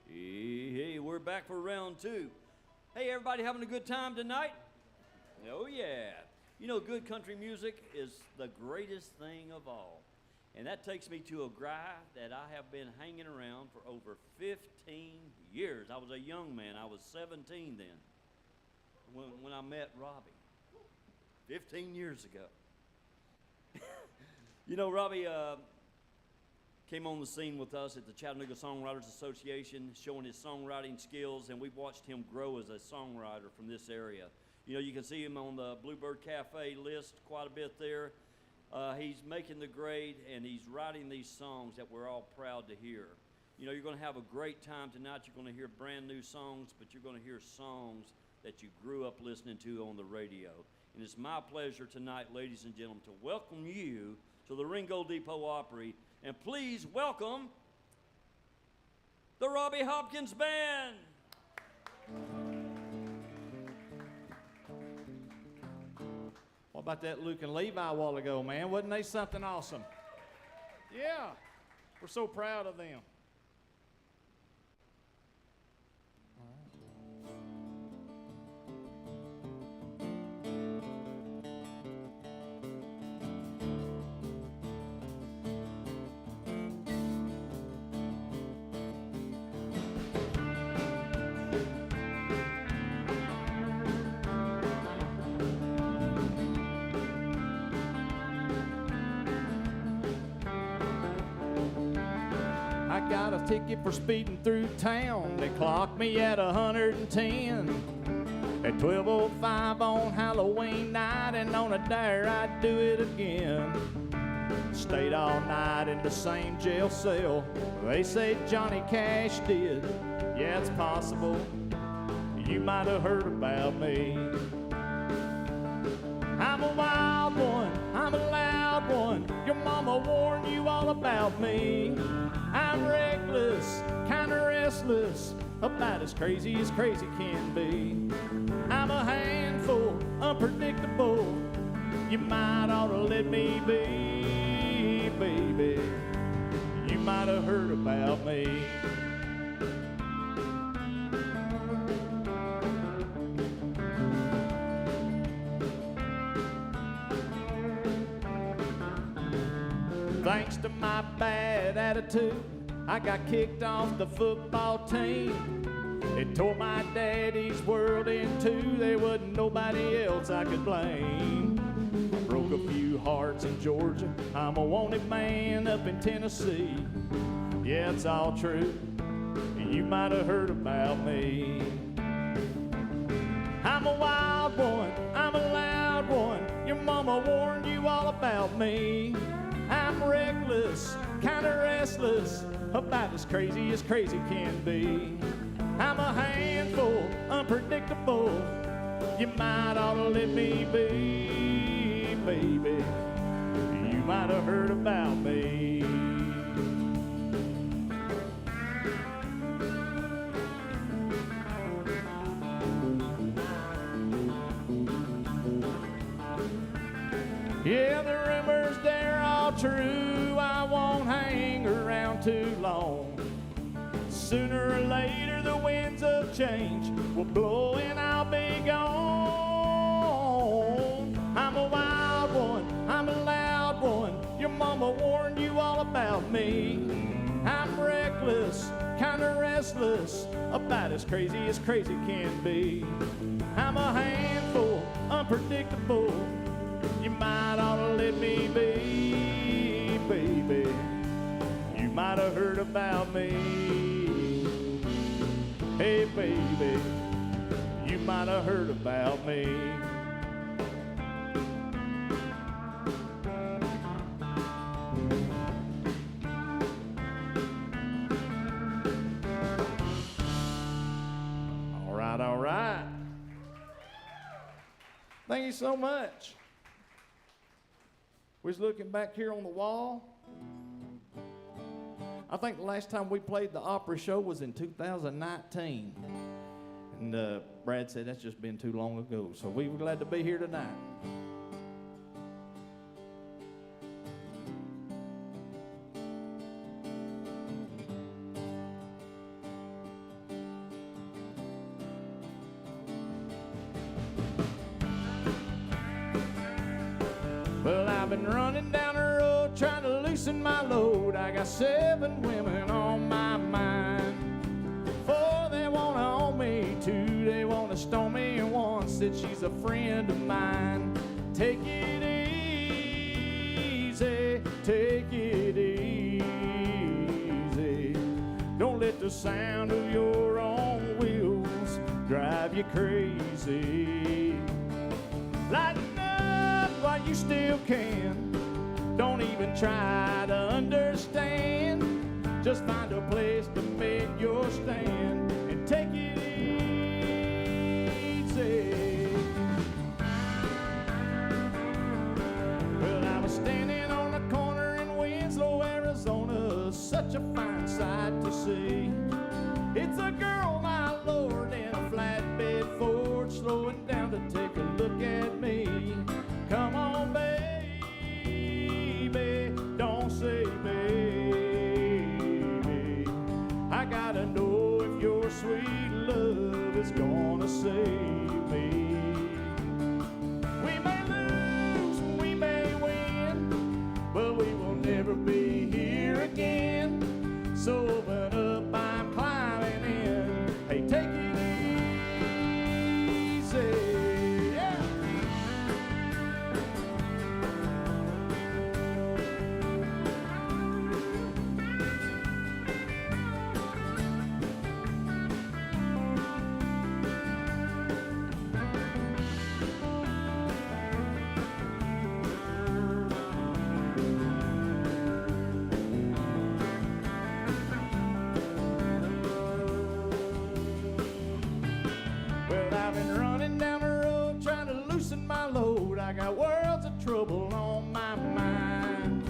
Hey, we're back for round two. Hey, everybody having a good time tonight? Oh, yeah. You know, good country music is the greatest thing of all. And that takes me to a guy that I have been hanging around for over 15 years. I was a young man. I was 17 then when I met Robby 15 years ago. You know, Robby came on the scene with us at the Chattanooga Songwriters Association, showing his songwriting skills, and we've watched him grow as a songwriter from this area. You know, you can see him on the Bluebird Cafe list quite a bit there. He's making the grade, and he's writing these songs that we're all proud to hear. You know, you're going to have a great time tonight. You're going to hear brand new songs, but you're going to hear songs that you grew up listening to on the radio. And it's my pleasure tonight, ladies and gentlemen, to welcome you to the Ringgold Depot Opry. And please welcome the Robby Hopkins Band. What about that Luke and Levi a while ago, man? Wasn't they something awesome? Yeah, we're so proud of them. I got a ticket for speeding through town. They clocked me at 110 at 12:05 on Halloween night, and on a dare I'd do it again. Stayed all night in the same jail cell. They say Johnny Cash did. Yeah, it's possible. You might have heard about me. I'm a wild one, I'm a loud one. Your mama warned you all about me. I'm reckless, kinda restless, about as crazy can be. I'm a handful, unpredictable. You might ought to let me be, baby. You might have heard about me. Thanks to my bad attitude, I got kicked off the football team. It tore my daddy's world in two. There wasn't nobody else I could blame. Broke a few hearts in Georgia. I'm a wanted man up in Tennessee. Yeah, it's all true. You might have heard about me. I'm a wild one, I'm a loud one. Your mama warned you all about me. I'm reckless, kinda restless, about as crazy can be. I'm a handful, unpredictable. You might ought to let me be, baby. You might have heard about me. Yeah, the rumors, they're all true. I won't hang around too long. Sooner or later, the winds of change will blow and I'll be gone. I'm a wild one, I'm a loud one. Your mama warned you all about me. I'm reckless, kinda restless, about as crazy can be. I'm a handful, unpredictable. You might ought to let me be, baby. You might have heard about me. Hey, baby, you might have heard about me. All right. Thank you so much. We was looking back here on the wall. I think the last time we played the Opry show was in 2019. And Brad said that's just been too long ago. So we were glad to be here tonight. I've been running down the road trying to loosen my load. I got 7 women on my mind. 4 they wanna own me, 2 they wanna stone me, and 1 said she's a friend of mine. Take it easy, take it easy. Don't let the sound of your own wheels drive you crazy. Lighten up while you still can. Don't even try to understand. Just find a place to make your stand and take it easy. Well, I was standing on a corner in Winslow, Arizona, such a fine sight to see. It's a girl, my lord, in a flatbed Ford, slowing down to take a look at me. Come on, baby, don't say baby. I gotta know if your sweet love is gonna save me. We may lose, we may win, but we will never be here again. So open up, I'm climbing in. Hey, take it easy, yeah. Well, I've been running down the road trying to loosen my load. I got worlds of trouble on my mind.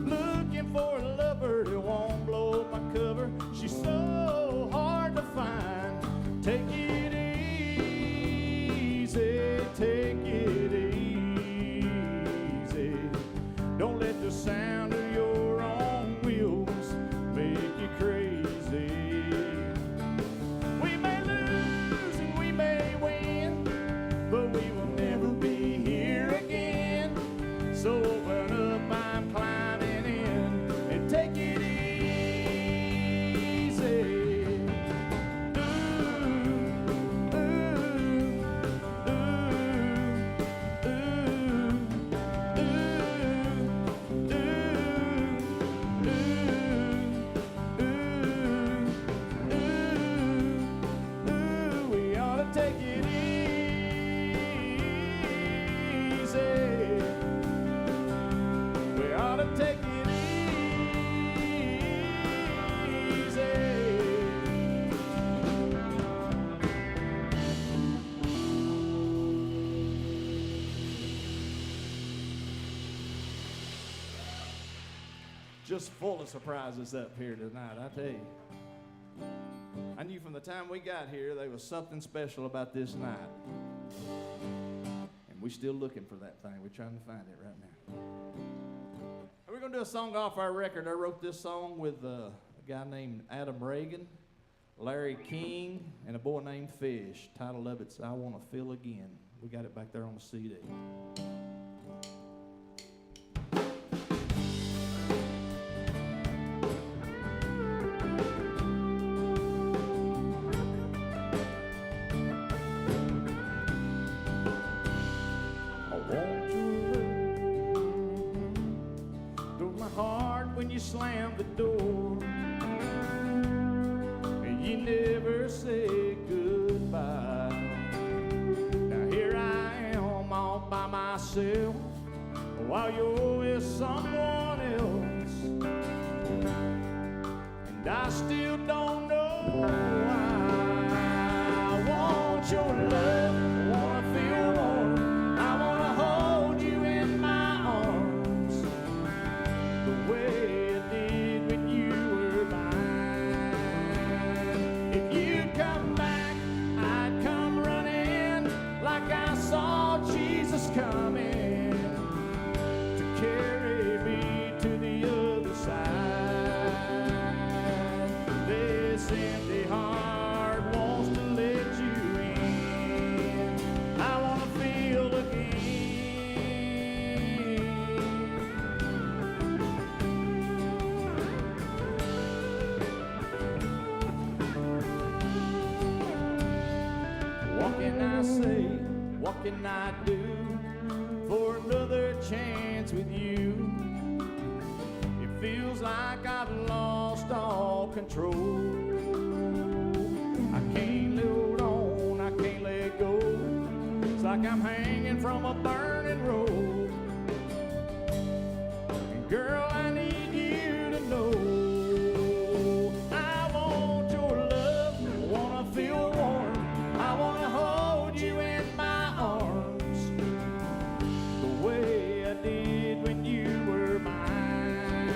Looking for a lover who won't blow my cover. She's so hard to find. Take it easy, take it easy. Don't let the sound of your own wheels make you crazy. We may lose and we may win, but we will never be here again. So open up, I'm climbing in, and take it easy. Ooh, ooh, ooh, ooh, ooh, ooh. We ought to take it easy. We ought to take it easy. Just full of surprises up here tonight, I tell you. I knew from the time we got here there was something special about this night. And we're still looking for that thing. We're trying to find it right now. We're going to do a song off our record. I wrote this song with a guy named Adam Reagan, Larry King, and a boy named Fish. Title of it's I Want to Feel Again. We got it back there on the CD. I want your love. Broke my heart when you slammed the door. And you never said goodbye. Now here I am all by myself while you're with someone else. And I still don't know why. I want your love, I wanna feel warm, I wanna hold you in my arms the way I did when you were mine. If you'd come back, I'd come running like I saw Jesus coming to carry me to the other side. what can I do for another chance with you? It feels like I've lost all control. I can't hold on, I can't let go. It's like I'm hanging from a burning rope. And girl, I need you to know I want your love, I wanna feel warm, I wanna hold you in my arms the way I did when you were mine.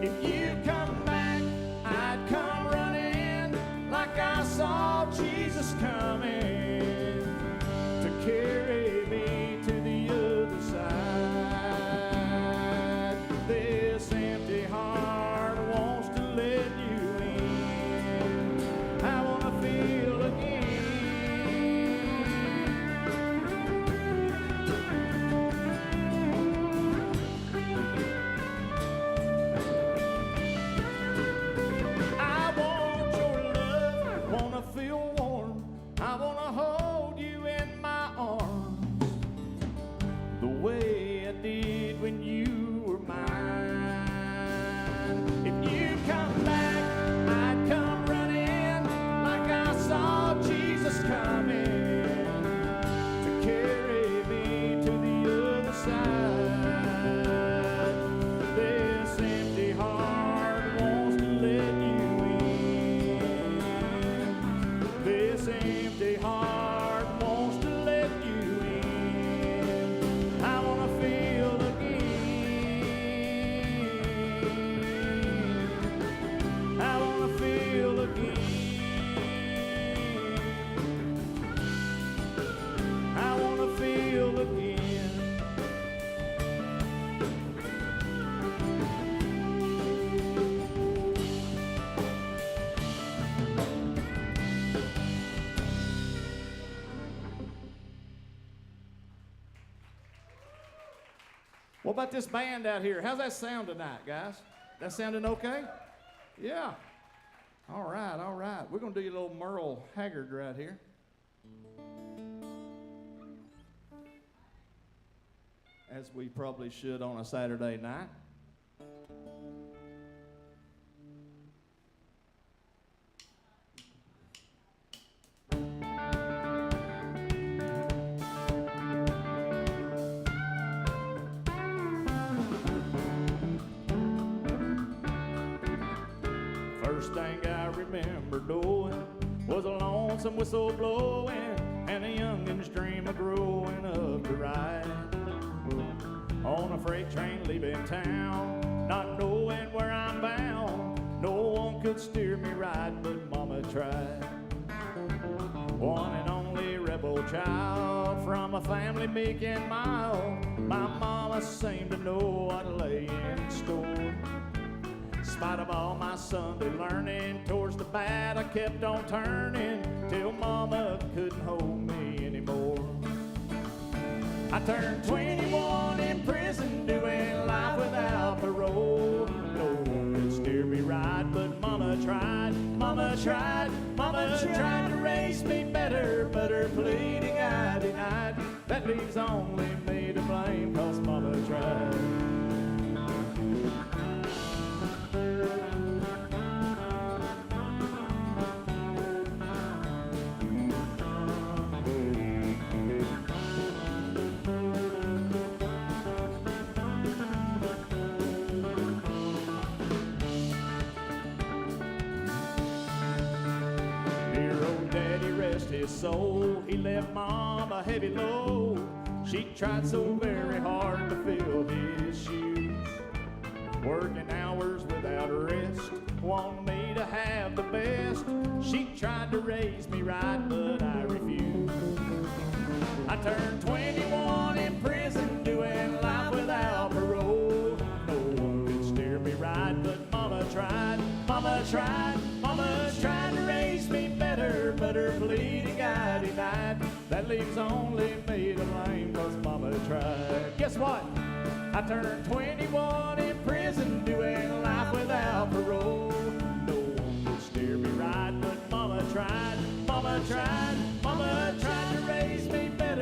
If you come back, I'd come running like I saw Jesus coming to carry me to the other side. This empty heart wants to let you in. I wanna feel again. I want your love, wanna feel warm, I wanna hold you in my arms the way I did when you were mine. If you come back, I'd come running like I saw Jesus coming to carry me to the other side. This empty heart wants to let you in. This empty heart wants to let you in. I wanna feel again. I wanna feel again. I wanna feel again. What about this band out here? How's that sound tonight, guys? That sounding okay? Yeah. All right, all right. We're going to do a little Merle Haggard right here. As we probably should on a Saturday night. First thing I remember doing was a lonesome whistle blowing and a youngin's dream of growing up to ride on a freight train leaving town, not knowing where I'm bound. No one could steer me right, but Mama tried. One and only rebel child from a family meek and mild. My mama seemed to know what lay in store. In spite of all my Sunday learning, towards the bad I kept on turning till Mama couldn't hold me anymore. I turned 21 in prison, doing life without parole. No one could steer me right, but Mama tried, Mama tried, Mama tried to raise me better, but her pleading I denied. That leaves only me to blame, 'cause Mama tried. His soul, he left Mom a heavy load. She tried so very hard to fill his shoes, working hours without rest, wanting me to have the best. She tried to raise me right, but I refused. I turned 21 in prison, doing life without parole. No one could steer me right, but Mama tried, Mama tried, Mama tried to raise me better, but her pleading I denied. That leaves only me to blame, 'cause Mama tried. Guess what? I turned 21 in prison, doing life without parole. No one could steer me right, but Mama tried, Mama tried, Mama tried to raise me better,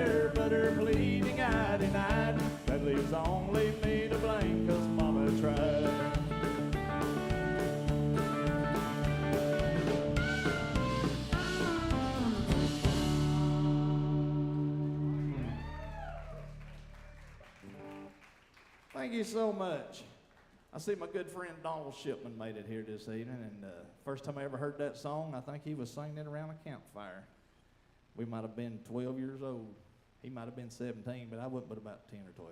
you so much. I see my good friend Donald Shipman made it here this evening, and first time I ever heard that song, I think he was singing it around a campfire. We might have been 12 years old. He might have been 17, but I wasn't but about 10 or 12.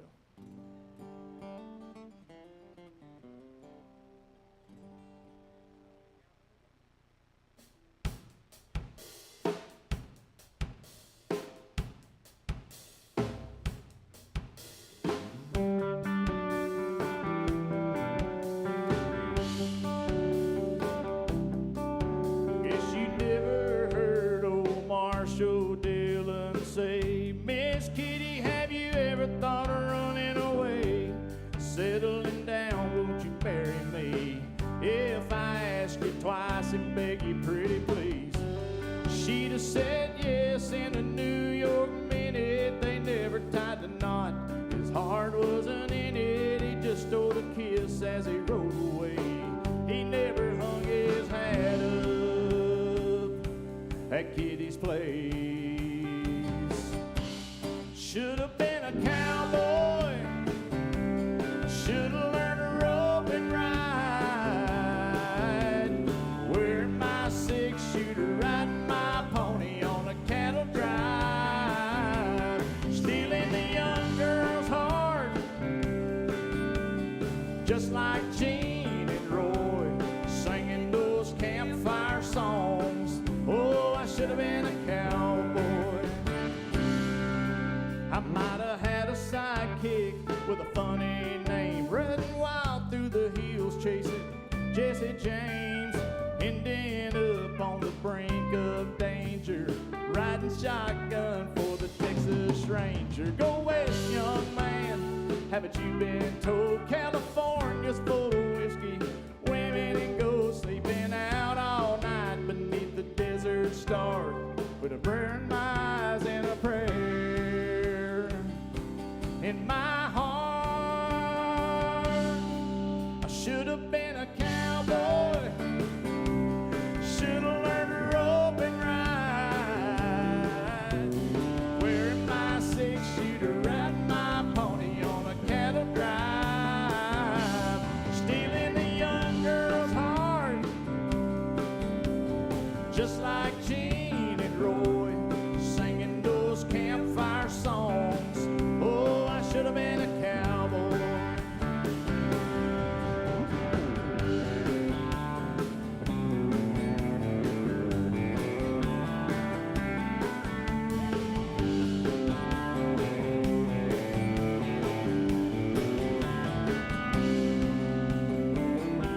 As he rode away, he never hung his hat up at Kitty's place. Should have been a cowboy, should have learned to rope and ride, wearing my 6-shooter, riding my pony on a cattle drive, stealing the young girl's heart, just like Gene and Roy, singing those campfire songs. Oh, I should have been a cowboy. I might have had a sidekick with a funny name, riding wild through the hills, chasing Jesse James, ending up on the brink of danger, riding shotgun for the Texas Ranger. Go west, young man. Haven't you been told California's full of whiskey, women and ghosts sleeping out all night beneath the desert star, with a prayer in my eyes and a prayer in my heart? I should have been a cowboy, should have learned to rope and ride, wearing my 6-shooter, riding my pony on a cattle drive, stealing the young girl's heart, just like Gene and Roy, singing those campfire songs. Oh, I should have been a cowboy.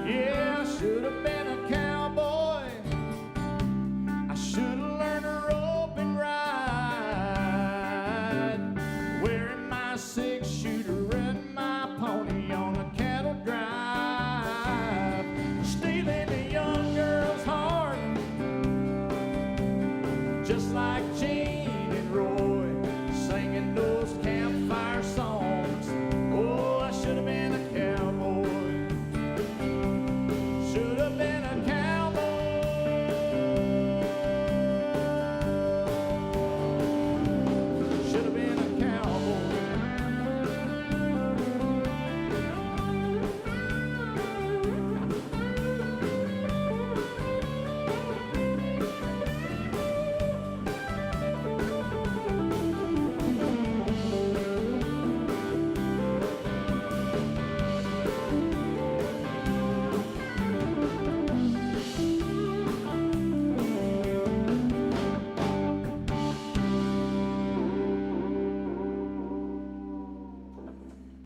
Yeah, I should have been a cowboy. I should have learned to rope and ride, wearing my 6-shooter, riding my pony on a cattle drive, stealing the young girl's heart, just like Gene and Roy, singing those campfire songs. Oh, I should have been a cowboy. Should have been a cowboy. Should have been a cowboy.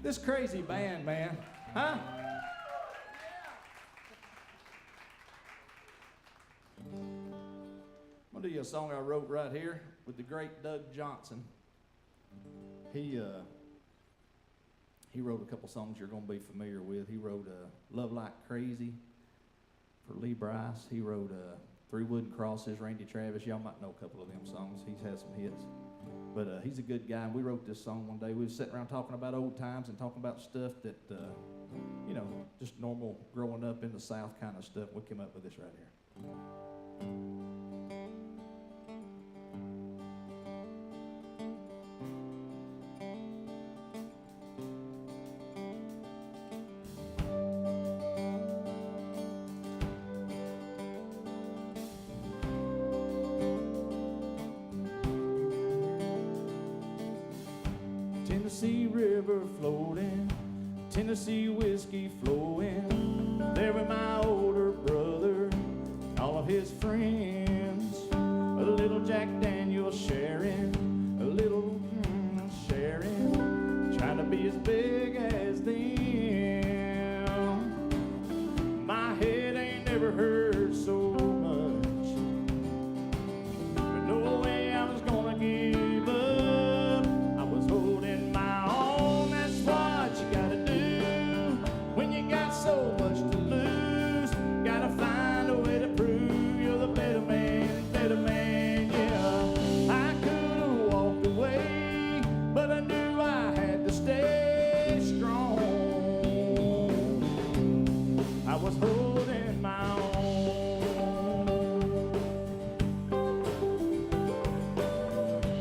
This crazy band, man, huh? I'm gonna do you a song I wrote right here with the great Doug Johnson. He wrote a couple songs you're gonna be familiar with. He wrote "Love Like Crazy" for Lee Brice. He wrote "Three Wooden Crosses," Randy Travis. Y'all might know a couple of them songs. He's had some hits. But he's a good guy, and we wrote this song one day. We was sitting around talking about old times and talking about stuff that, you know, just normal growing up in the South kind of stuff. We came up with this right here. Tennessee River floating, Tennessee whiskey flowing. There with my older brother, all of his friends. A little Jack Daniels sharing, a little sharing, trying to be as big as them. My head ain't never hurt so much, but no way I was gonna give up. I was holding my own. That's what you gotta do when you got so much to lose. Gotta find a way to prove you're the better man, yeah. I could have walked away, but I knew I had to stay strong. I was holding my own.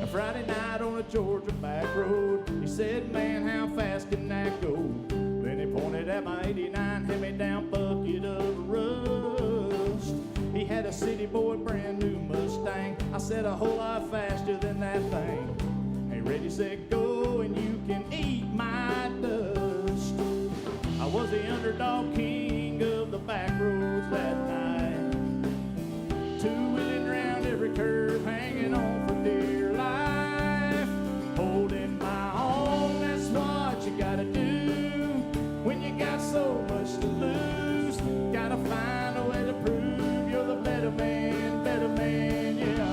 A Friday night on a Georgia back road, he said, man, how fast can that go? Then he pointed at my 89 hand-me-down bucket of rust. He had a city boy brand new Mustang. I said, a whole lot faster than that thing. Hey, ready, set, go, and you can eat my dust. I was the underdog king of the back roads that night, two-wheeling round every curve, hanging on for dear life. Holding my own, that's what you gotta do when you got so much to lose. Gotta find a way to prove you're the better man, yeah.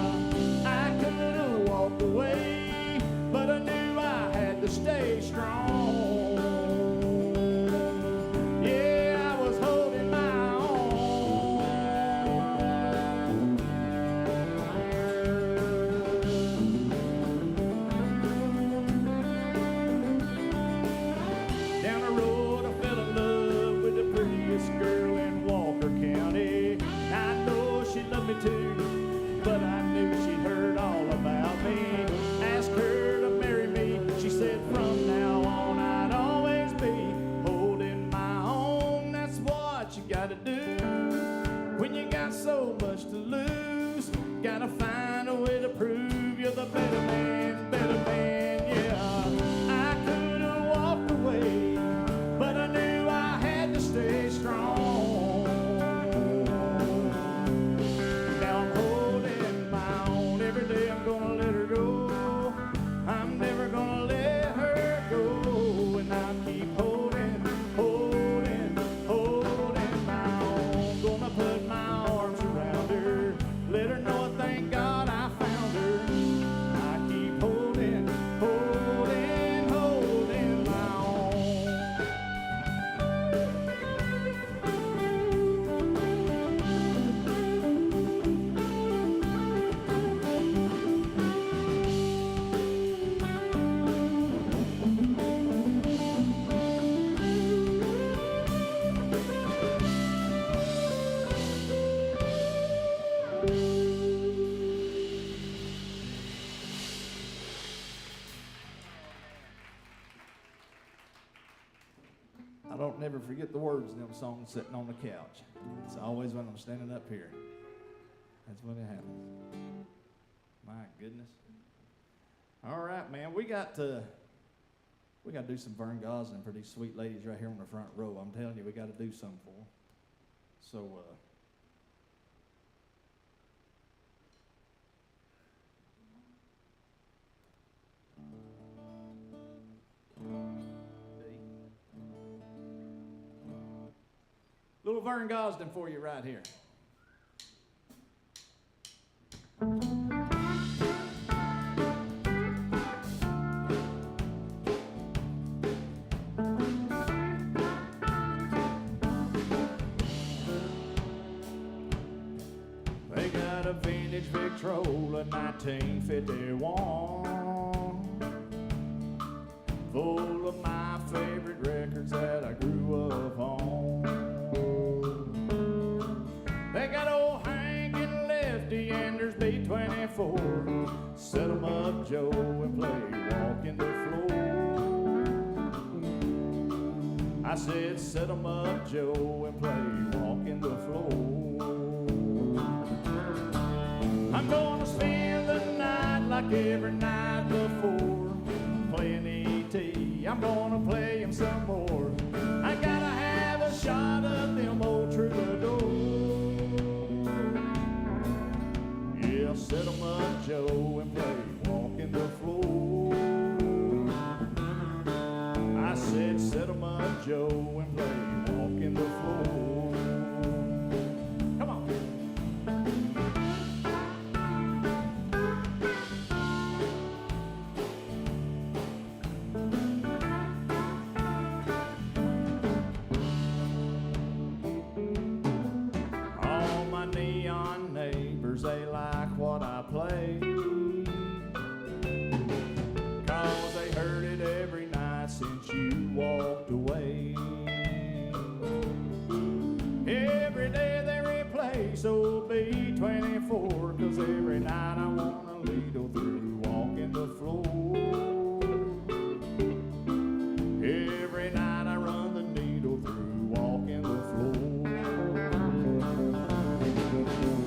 I could have walked away, but I knew I had to stay strong. Yeah, I was holding my own. Down the road I fell in love with the prettiest girl in Walker County. I know she loved me too, but I knew she'd heard all about me. Asked her to marry me, she said from now on I'd always be holding my own. That's what you gotta do when you got so much to lose. Gotta find a way to prove you're the better man, yeah. I could have walked away, but I knew I had to stay strong. Now I'm holding my own. Every day I'm gonna let her go. I'm never gonna let her go. And I'll keep holding my own. Gonna put my arms around her, let her know I thank God I found her. I keep holding my own. I don't never forget the words of them songs sitting on the couch. It's always when I'm standing up here. That's when it happens. My goodness. All right, man. We got to do some Vern Gosling for these sweet ladies right here on the front row. I'm telling you, we got to do something for them. So, little Vern Gosling for you right here. They got a vintage Victrola 1951, full of my favorite records that I grew up on. They got old Hank and Lefty and there's B-24. Set 'em up, Joe, and play Walking the Floor. I said, set 'em up, Joe, and play Walking the Floor. I'm gonna spend the night like every night before, playing each E.T. I'm gonna play him some more. I gotta have a shot of them old troubadours. Yeah, set 'em up, Joe, and play Walking the Floor. I said set 'em up, Joe, and play Walking the Floor. Come on. All my neon neighbors, they like what I play, 'cause they heard it every night since you walked away. Every day they replay so B24, 'cause every night I wanna needle through Walking the Floor. Every night I run the needle through Walking the Floor.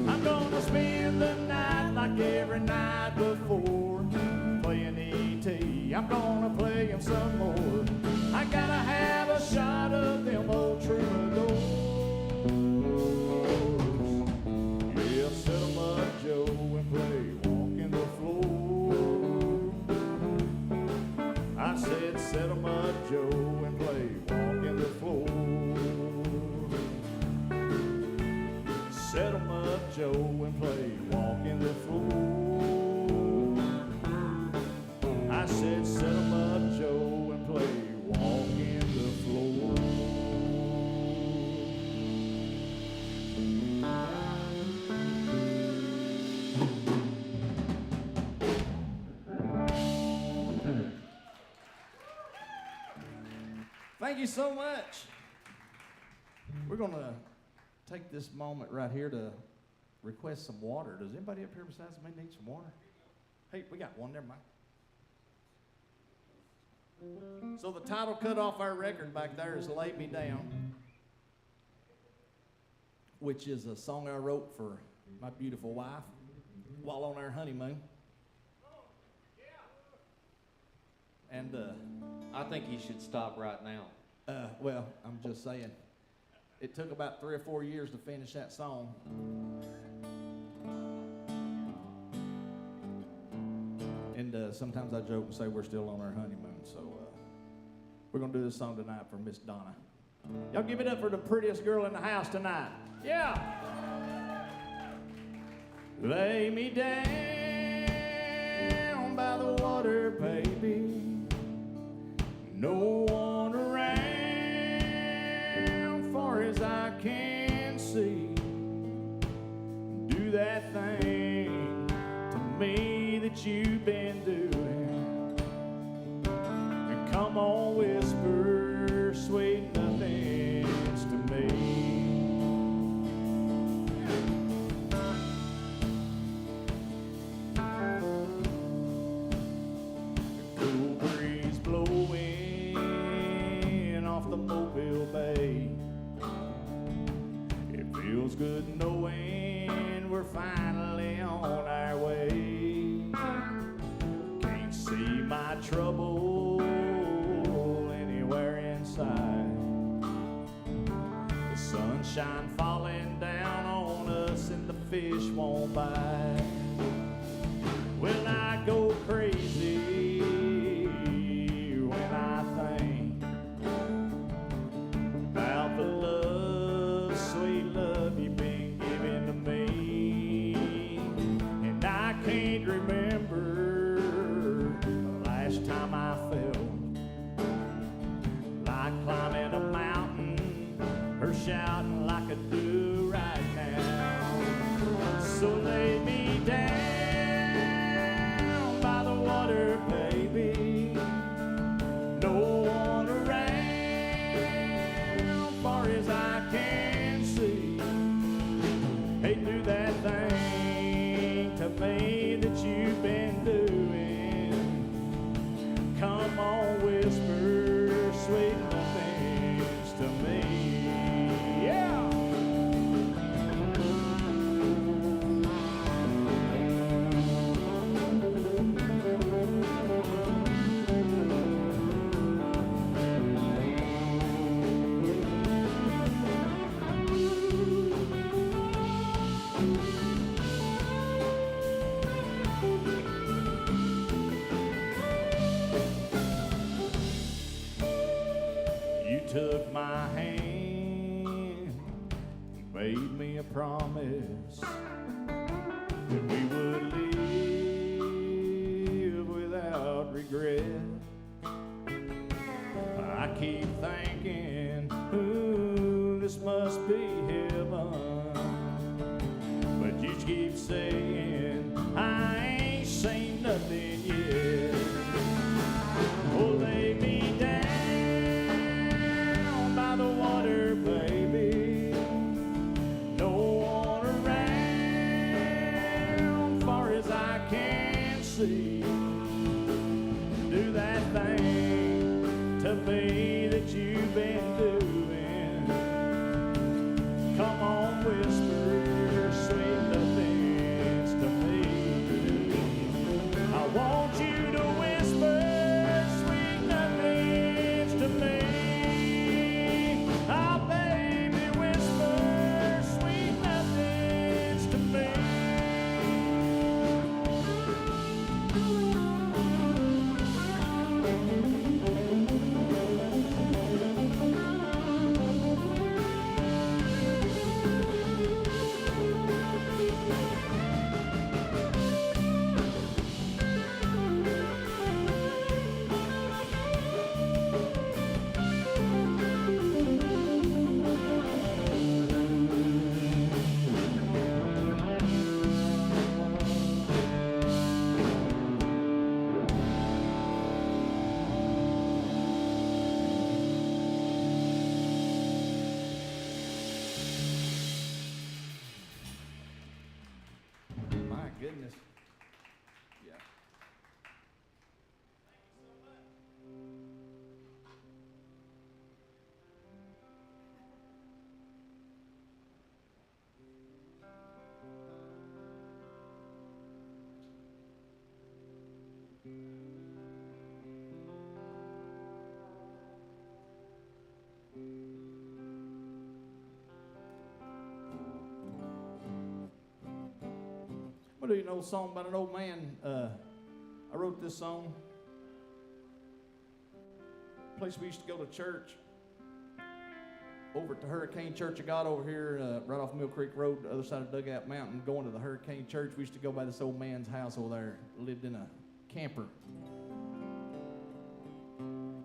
I'm gonna spend the night like every night before, playing E.T. I'm gonna play him some more. I gotta have a shot of them old troubadours. Yeah, set 'em up, Joe, and play Walking the Floor. I said set 'em up, Joe, and play Walking the Floor. Set 'em up, Joe, and play Walking the Floor. I said set 'em up, Joe, and play Walking the Floor. Thank you so much. We're going to take this moment right here to request some water. Does anybody up here besides me need some water? Hey, we got one, never mind. So the title cut off our record back there is Lay Me Down, which is a song I wrote for my beautiful wife while on our honeymoon. And I think you should stop right now. well, I'm just saying, it took about 3 or 4 years to finish that song. And sometimes I joke and say we're still on our honeymoon, so we're gonna do this song tonight for Miss Donna. Y'all give it up for the prettiest girl in the house tonight. Yeah! Lay me down by the water, baby. No one around, far as I can see. Do that thing to me that you've been doing, and come on, whisper sweet nothings to me. Cool breeze blowing off the Mobile Bay. It feels good knowing we're finally on our way. Can't see my trouble anywhere inside. The sunshine falling down on us and the fish won't bite. Well, I go crazy when I think about the love, sweet love you've been giving to me. And I can't remember the last time I felt like climbing a mountain or shouting like I do right now. So lay me down by the water, baby. No one around, far as I can see. Hey, do that thing to me that you've been doing. Come on, whisper sweet nothings to me. Yeah! made me a promise that we would live without regret. I keep thinking, ooh, this must be heaven. But you keep saying, I ain't seen nothing yet. Oh, lay me down by the water, baby. No one around, far as I can see. Do that thing to me that you've been doing. Come on, whisper sweet nothings to me. I want you to whisper sweet nothings to me. Oh, baby, whisper sweet nothings to me. My goodness. Yeah. What do you know a song about an old man? I wrote this song. Place we used to go to church. Over at the Hurricane Church of God over here, right off Mill Creek Road, the other side of Dugout Mountain, going to the Hurricane Church. We used to go by this old man's house over there. Lived in a camper.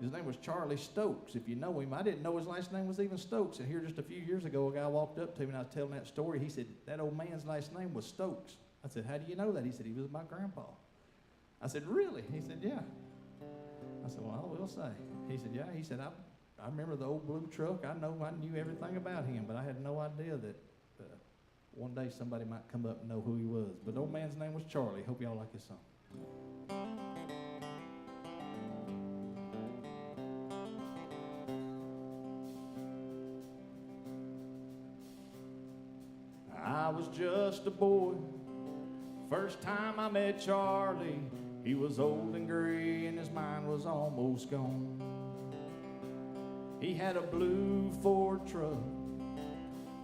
His name was Charlie Stokes, if you know him. I didn't know his last name was even Stokes. And here just a few years ago, a guy walked up to me and I was telling that story. He said, that old man's last name was Stokes. I said, how do you know that? He said, he was my grandpa. I said, really? He said, yeah. I said, well, I will say. He said, yeah. He said, I remember the old blue truck. I knew everything about him, but I had no idea that one day somebody might come up and know who he was. But the old man's name was Charlie. Hope y'all like his song. I was just a boy. First time I met Charlie, he was old and gray and his mind was almost gone. He had a blue Ford truck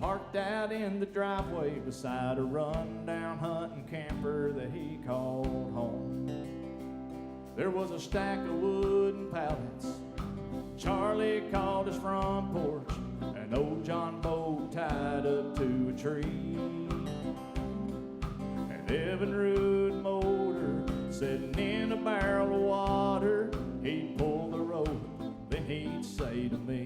parked out in the driveway beside a run-down hunting camper that he called home. There was a stack of wooden pallets Charlie called his front porch, an old John boat tied up to a tree. Evinrude motor sitting in a barrel of water. He'd pull the rope, then he'd say to me,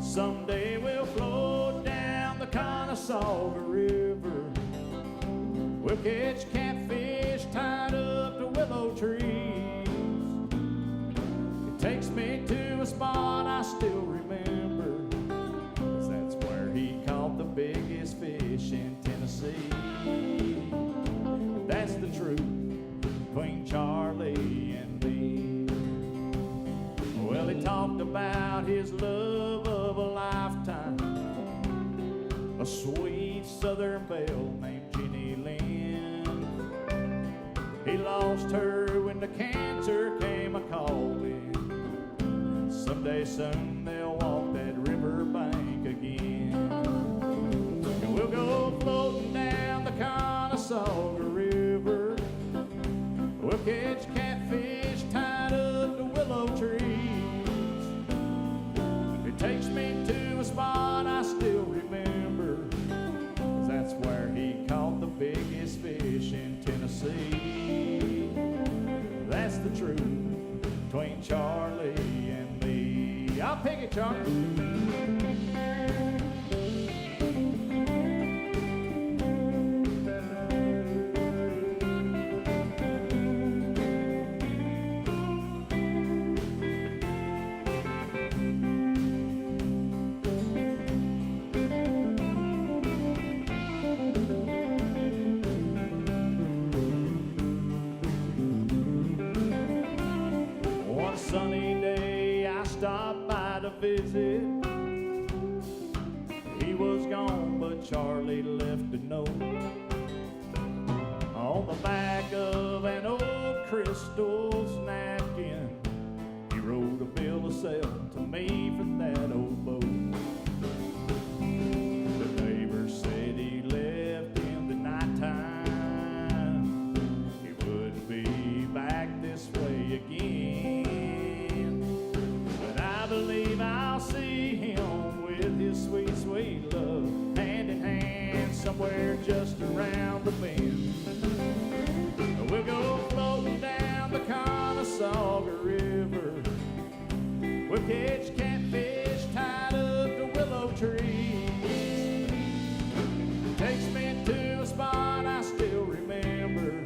someday we'll float down the Conasauga River. We'll catch catfish tied up to willow trees. It takes me to a spot I still remember, 'cause that's where he caught the biggest fish in Tennessee. That's the truth between Charlie and me. Well, he talked about his love of a lifetime, a sweet southern belle named Jenny Lynn. He lost her when the cancer came a-calling. Someday soon they'll walk that river bank again. And we'll go floating down the Conasauga River. We'll catch catfish tied up to willow trees. It takes me to a spot I still remember, pick it, Charlie. Sunny day I stopped by to visit. He was gone, but Charlie left a note on the back of an old crystal napkin. He wrote a bill of sale to me for that old boat. The neighbor said he left in the nighttime. He wouldn't be back this way again. I believe I'll see him with his sweet, sweet love, hand in hand, somewhere just around the bend. We'll go floating down the Conestoga River. We'll catch catfish tied up to willow trees. Takes me to a spot I still remember.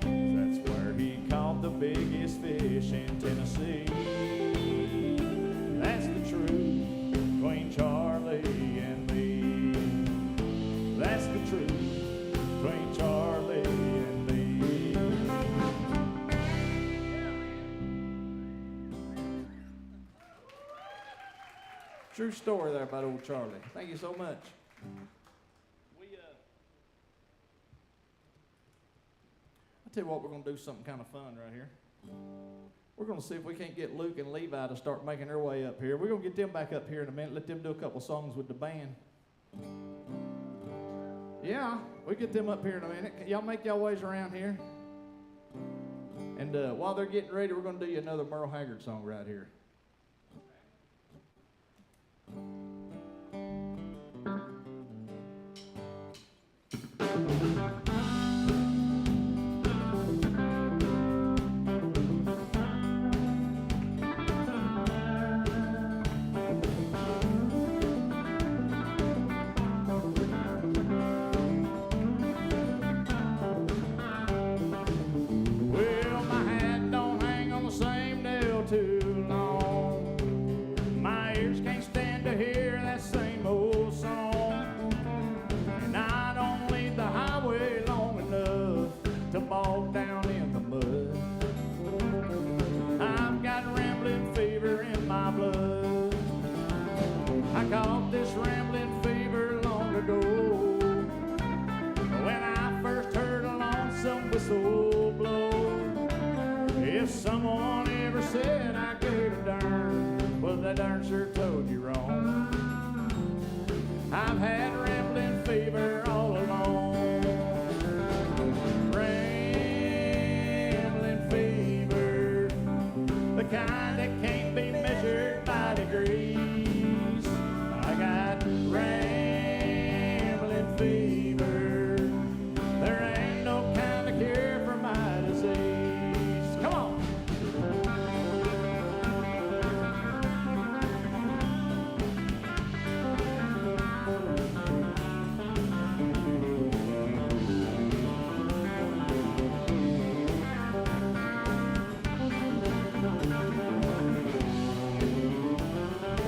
That's where he caught the biggest fish in Tennessee. That's the truth between Charlie and me. That's the truth between Charlie and me. True story there about old Charlie. Thank you so much. I'll tell you what, we're going to do something kind of fun right here. We're going to see if we can't get Luke and Levi to start making their way up here. We're going to get them back up here in a minute, let them do a couple songs with the band. Yeah, we'll get them up here in a minute. Y'all make y'all ways around here. And while they're getting ready, we're going to do you another Merle Haggard song right here. Caught this rambling fever long ago when I first heard a lonesome whistle blow. If someone ever said I gave a darn, well, that darn sure told you wrong. I've had rambling fever all along. Rambling fever, the kind that can't be measured by degrees. Rambling fever, there ain't no kind of cure for my disease. Come on.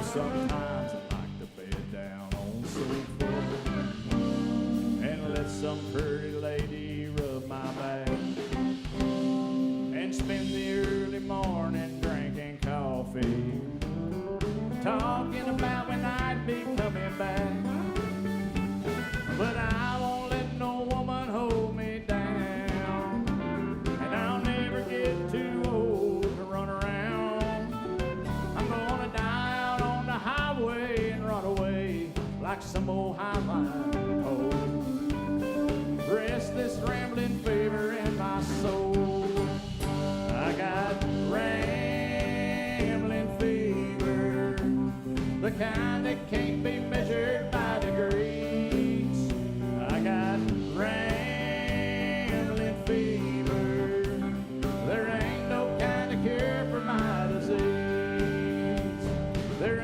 Sometimes I like to bed down on the sofa and let some pretty lady rub my back and spend the early morning drinking coffee, talking about when I'd be coming back. But I won't let no woman hold me down, and I'll never get too old to run around. I'm gonna die out on the highway and run away like some old highline pole. Restless rambling fever in my soul. I got rambling fever, the kind that can't be measured by degrees. I got rambling fever, there ain't no kind of cure for my disease. There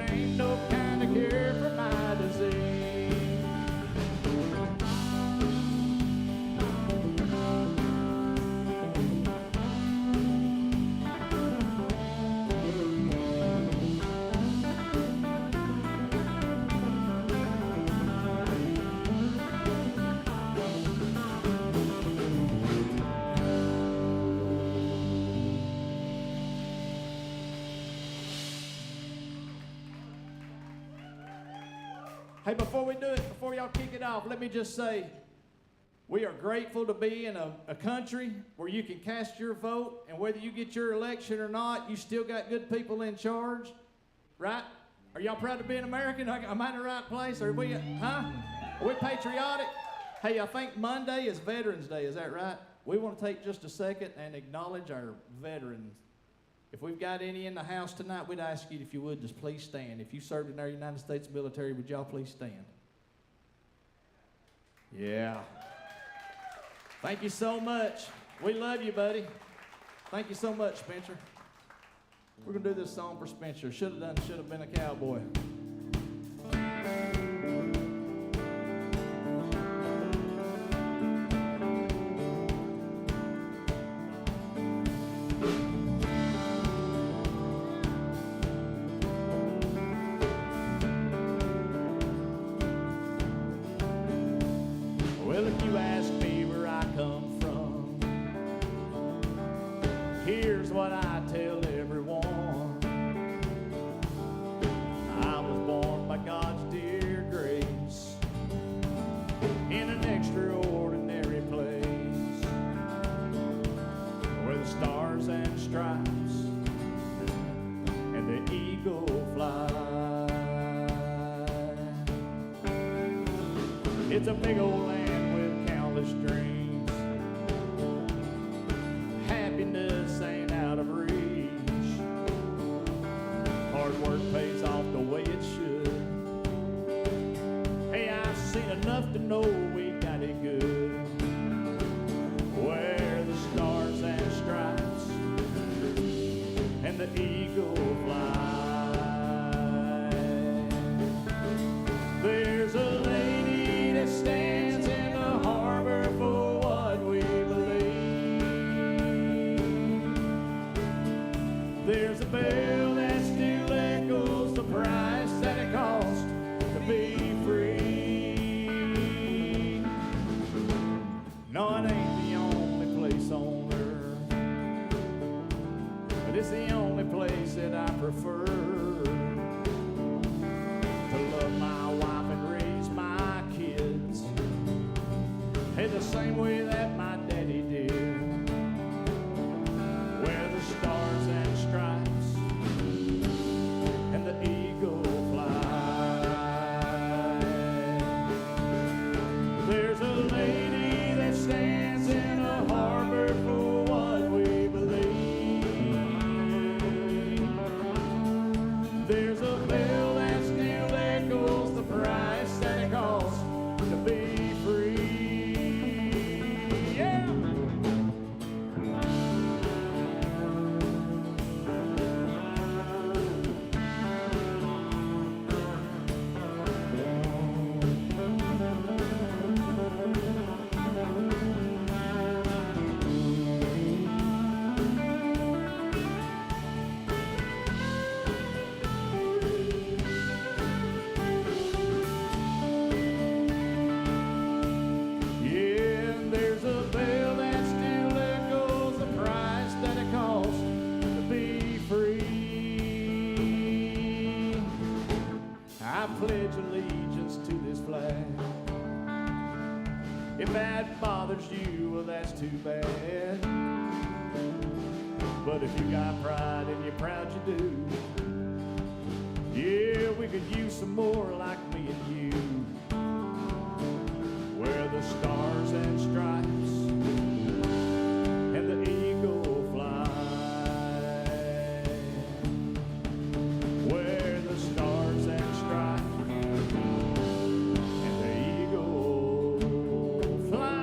Hey, before we do it, before y'all kick it off, let me just say, we are grateful to be in a country where you can cast your vote, and whether you get your election or not, you still got good people in charge, right? Are y'all proud to be an American? Am I in the right place? Are we, huh? Are we patriotic? Hey, I think Monday is Veterans Day, is that right? We want to take just a second and acknowledge our veterans. If we've got any in the house tonight, we'd ask you if you would just please stand. If you served in our United States military, would y'all please stand? Yeah. Thank you so much. We love you, buddy. Thank you so much, Spencer. We're going to do this song for Spencer. Should have been a cowboy. Well, if you ask me where I come from, here's what I tell everyone. I was born by God's dear grace in an extraordinary place where the stars and stripes and the eagle fly. It's a big old land with countless dreams. Happiness ain't out of reach. Hard work pays off the way it should. Hey, I've seen enough to know we got it good. Where the stars and stripes and the eagle fly. There's a lady that stands in the harbor for what we believe. There's a bell that still echoes the price that it costs to be free. No, it ain't the only place on earth, but it's the only place that I prefer to love my wife and raise my kids, hey, the same way that my daddy did. Where the stars and stripes and the eagle fly. There's a lady that stands in a harbor for what we believe. There's a bell that still echoes the price that it costs to be free. Yeah. Yeah, there's a bell that still echoes the price that it costs to be free. I pledge allegiance to this flag. If that bothers you, well, that's too bad. But if you got pride and you're proud you do, yeah, we could use some more like me and you. Where the stars and stripes and the eagle fly. Where the stars and stripes and the eagle fly.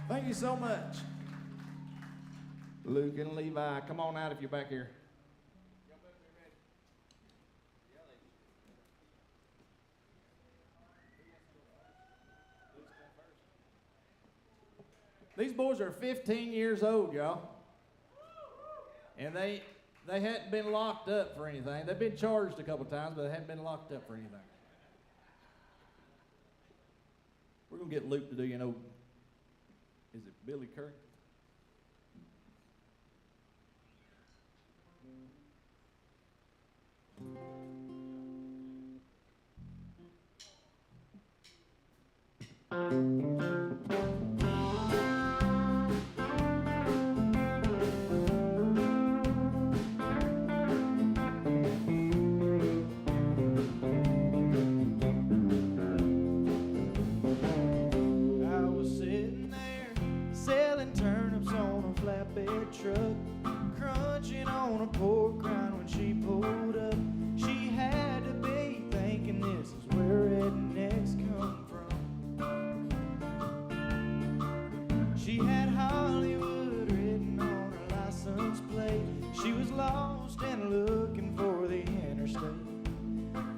Thank you so much. Luke and Levi, come on out if you're back here. These boys are 15 years old, y'all. And they hadn't been locked up for anything. They've been charged a couple times, but they haven't been locked up for anything. We're going to get Luke to do, is it Billy Kirk? Truck, crunching on a pork rind when she pulled up. She had to be thinking this is where rednecks come from. She had Hollywood written on her license plate. She was lost and looking for the interstate,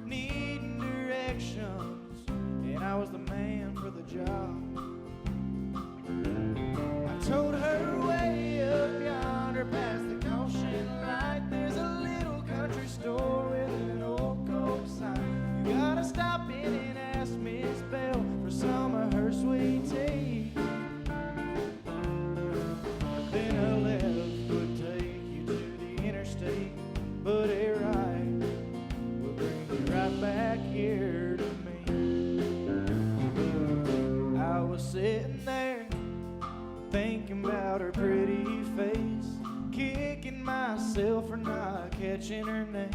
needing directions, and I was the man for the job. I told her way up yonder past the caution light, there's a little country store with an old Coke sign. You gotta stop in and ask Miss Bell for some of her sweet tea. Then a left would take you to the interstate, but a right will bring you right back here to me. I was sitting there thinking about her pretty face, kicking myself for not catching her name.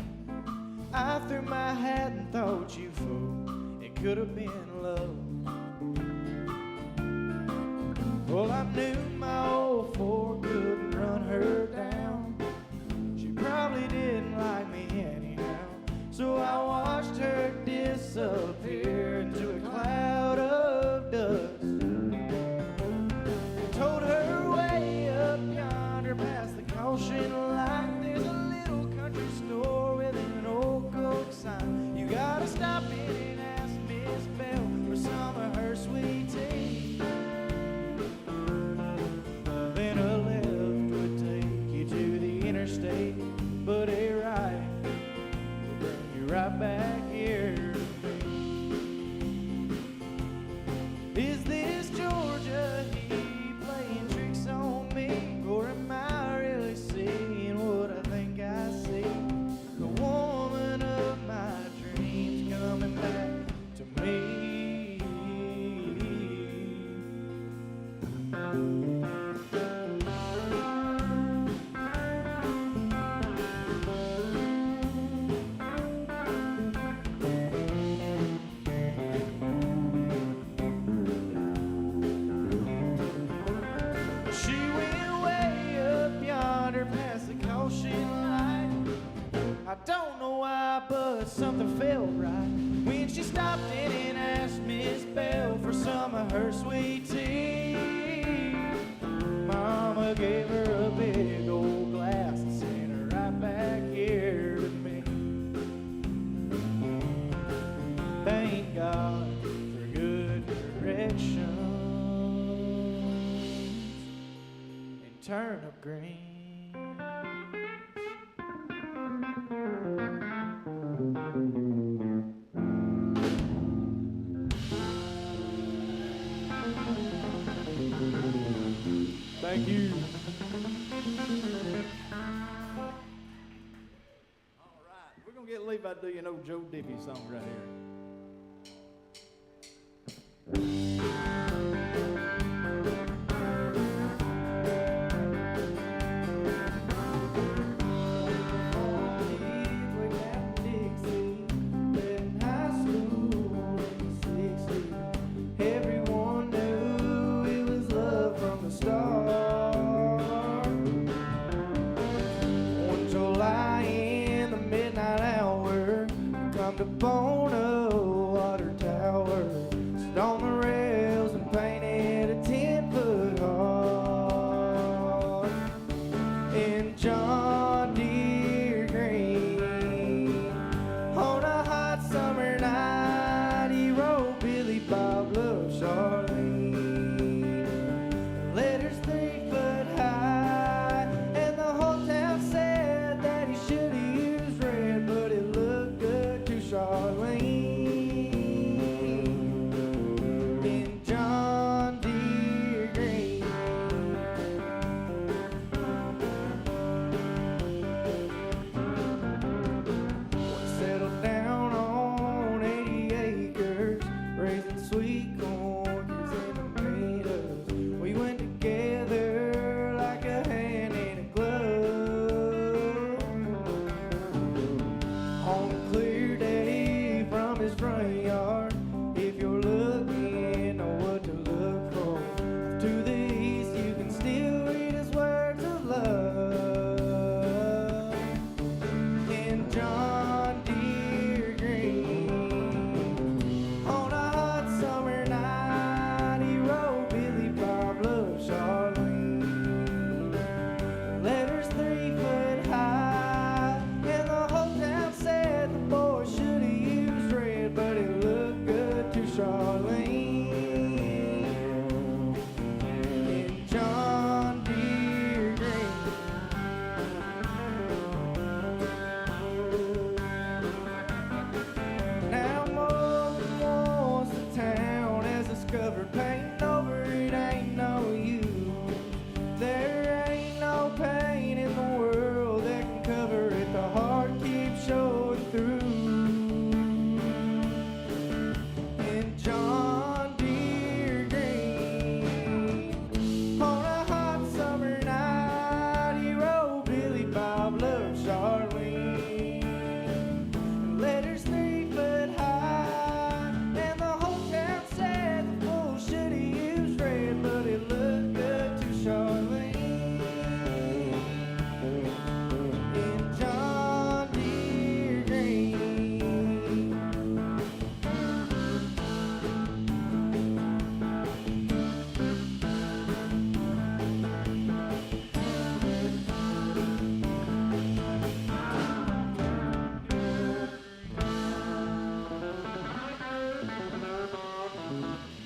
I threw my hat and thought, you fool, it could have been love. Well, I knew my old Ford couldn't run her down. She probably didn't like me anyhow. So I watched her disappear into a cloud of dust. Told her way up yonder past the caution light, there's a little country store with an old Coke sign. You gotta stop in and ask Miss Bell for some of her sweet tea. Then a left would take you to the interstate, but a right will bring you right back here to me. Is this Georgia heat playing tricks on me, or am I really seeing what I think I see? The woman of my dreams coming back to me. She went way up yonder past the caution light. I don't know why, but something felt right when she stopped in and asked Miss Bell for some of her sweet tea. Mama gave her a big old glass and sent her right back here to me. Thank God for good directions and turnip green. Thank you. All right, we're going to get Levi to do an old Joe Diffie song right here. Everyone knew it was love from the start. One July in the midnight hour, come to Bona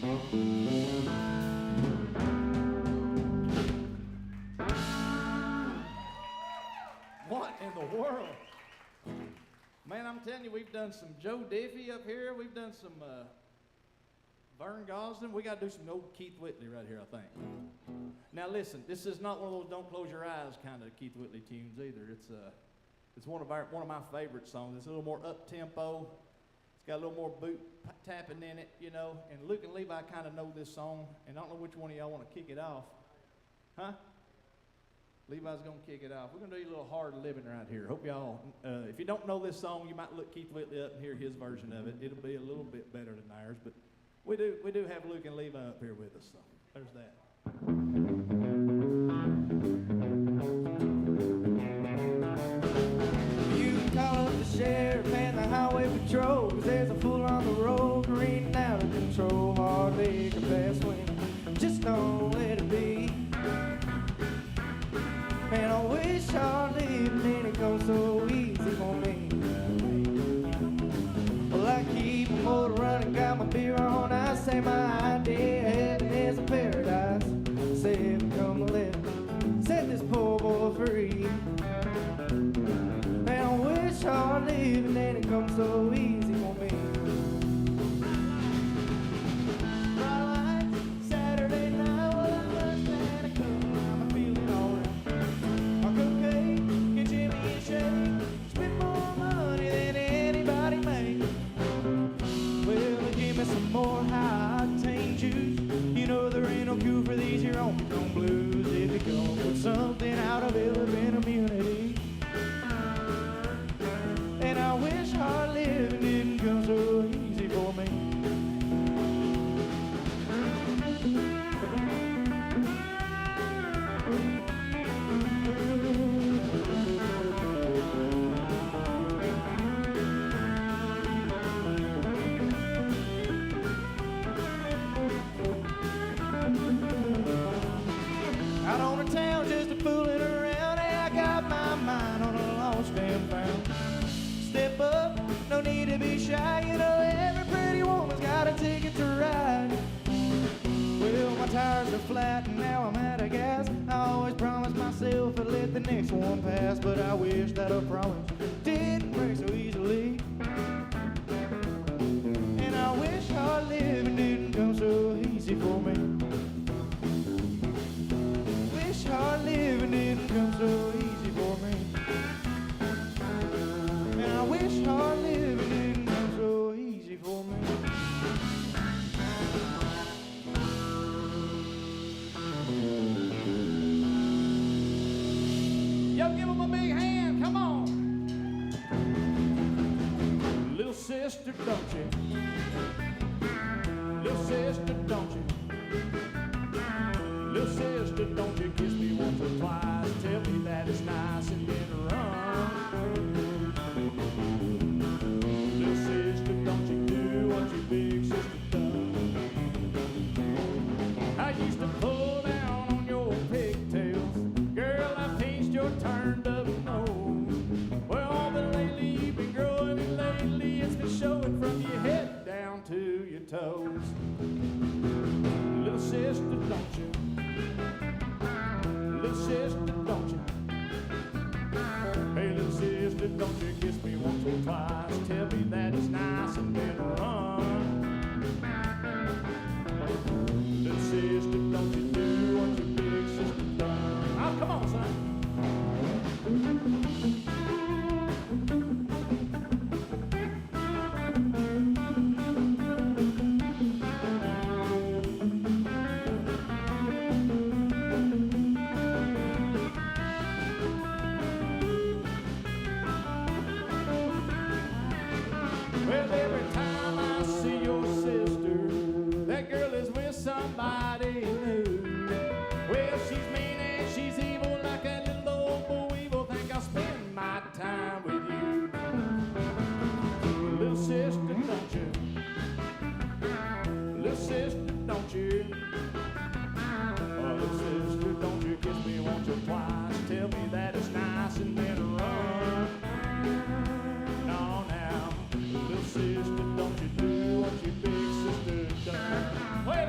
What in the world? Man, I'm telling you, we've done some Joe Diffie up here. We've done some Vern Gosden. We got to do some old Keith Whitley right here, I think. Now listen, this is not one of those "Don't Close Your Eyes" kind of Keith Whitley tunes either. It's one of my favorite songs. It's a little more up tempo. It's got a little more boot tapping in it, you know. And Luke and Levi kind of know this song, and I don't know which one of y'all want to kick it off, huh? Levi's going to kick it off. We're going to do a little hard living right here. Hope y'all, if you don't know this song, you might look Keith Whitley up and hear his version of it. It'll be a little bit better than ours, but we do have Luke and Levi up here with us, so there's that. You can call up the sheriff and the highway patrol, 'cause there's a fool on the road reading out of control. Hard liquor, fast wind, just don't let it be. Man, I wish hard living didn't come so easy for me. Well, I keep a motor running, got my beer on. I say my idea of heaven is a paradise. Say if you come to live, set this poor boy free. Man, I wish hard living didn't come so easy for me. Friday night, Saturday night, well, I lunch and I come, I'm feeling alright. My cocaine can jimmy and shake, spend more money than anybody make. Well, give me some more high-octane juice. You know there ain't no cure for these here honky-tonk blues. If you come with something out of elephant immunity. And I wish hard living didn't come so easy for me. Out on the town just a fooling around. Hey, I got my mind on a lost and found. Step up, no need to be shy. You know every pretty woman's got a ticket to ride. Well, my tires are flat and now I'm out of gas. I always promise myself I'd let the next one pass, but I wish that a promise didn't break so easily. And I wish hard living didn't come so easy for me. Wish hard living didn't come so easy for me. And I wish hard living didn't come so easy for me. Yo, give them a big hand, come on. Little sister, don't you? Little sister, don't you? Little sister, don't you kiss me once or twice. Tell me that it's nice and then run. Little sister, don't you do what your big sister done. I used to pull down on your pigtails. Girl, I pinched your turned up nose. Well, but lately you've been growing, and lately it's been showing from your head down to your toes. Little sister, don't you? Little sister, don't you? Hey, little sister, don't you kiss me once or twice. Tell me that it's nice and then run. Little sister, don't you do what your big sister done. Oh, come on, son. Well, every time I see your sister, that girl is with somebody new. Well, she's mean and she's evil, like a little old boy evil. Think I'll spend my time with you. Little sister, don't you? Little sister, don't you? Oh, little sister, don't you kiss me once or twice. Tell me that it's nice and then run. No, now, little sister, don't you do what your big sister done. Well,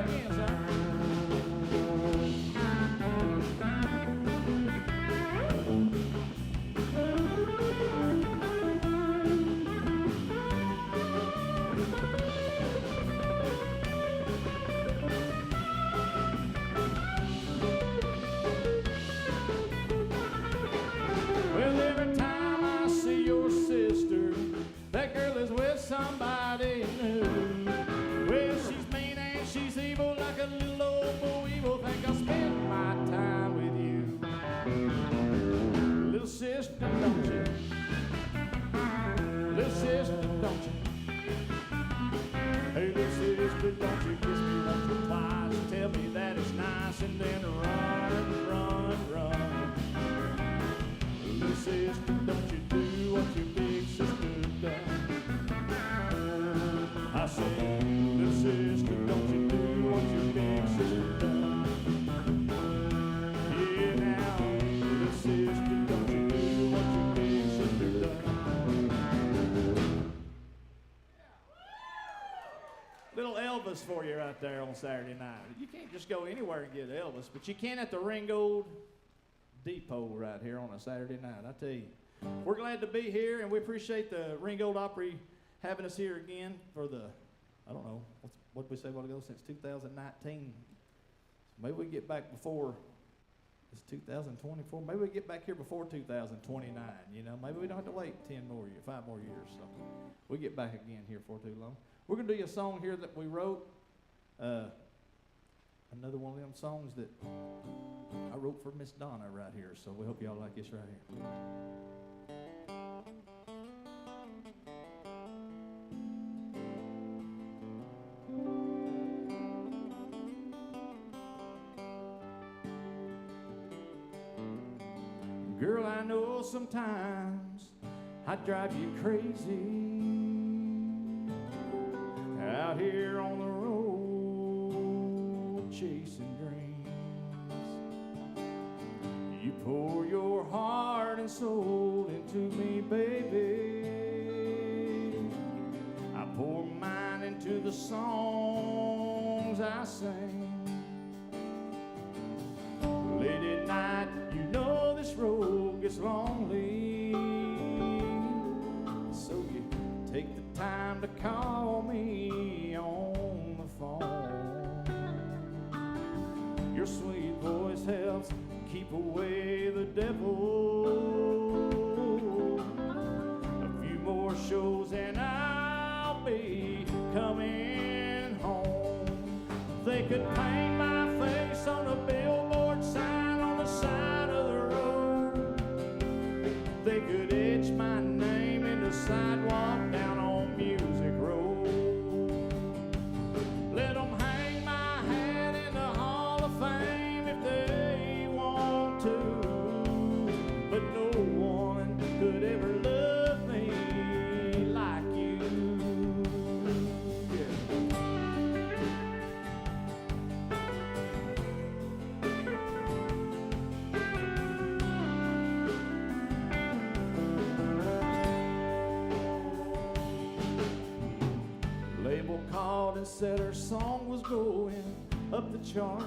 right there on Saturday night. You can't just go anywhere and get Elvis, but you can at the Ringgold Depot right here on a Saturday night. I tell you, we're glad to be here, and we appreciate the Ringgold Opry having us here again for the, I don't know, what did we say a while ago, since 2019. Maybe we get back before, it's 2024, maybe we get back here before 2029, you know. Maybe we don't have to wait 5 more years, so we get back again here before too long. We're going to do you a song here that we wrote, another one of them songs that I wrote for Miss Donna right here, so we hope y'all like this right here. Girl, I know sometimes I drive you crazy out here on the road chasing dreams. You pour your heart and soul into me, baby. I pour mine into the songs I sing. Late at night, you know this road gets lonely, so you take the time to call me on the phone. Your sweet voice helps keep away the devil. A few more shows and I'll be coming home. They could paint my face on a billboard sign on the side of the road. They could etch my name in the sidewalk down on Music Road. Let them hang my hat in the Hall of Fame if they want to, but no one could ever love me like you. Yeah. Label called and said her song was going up the chart.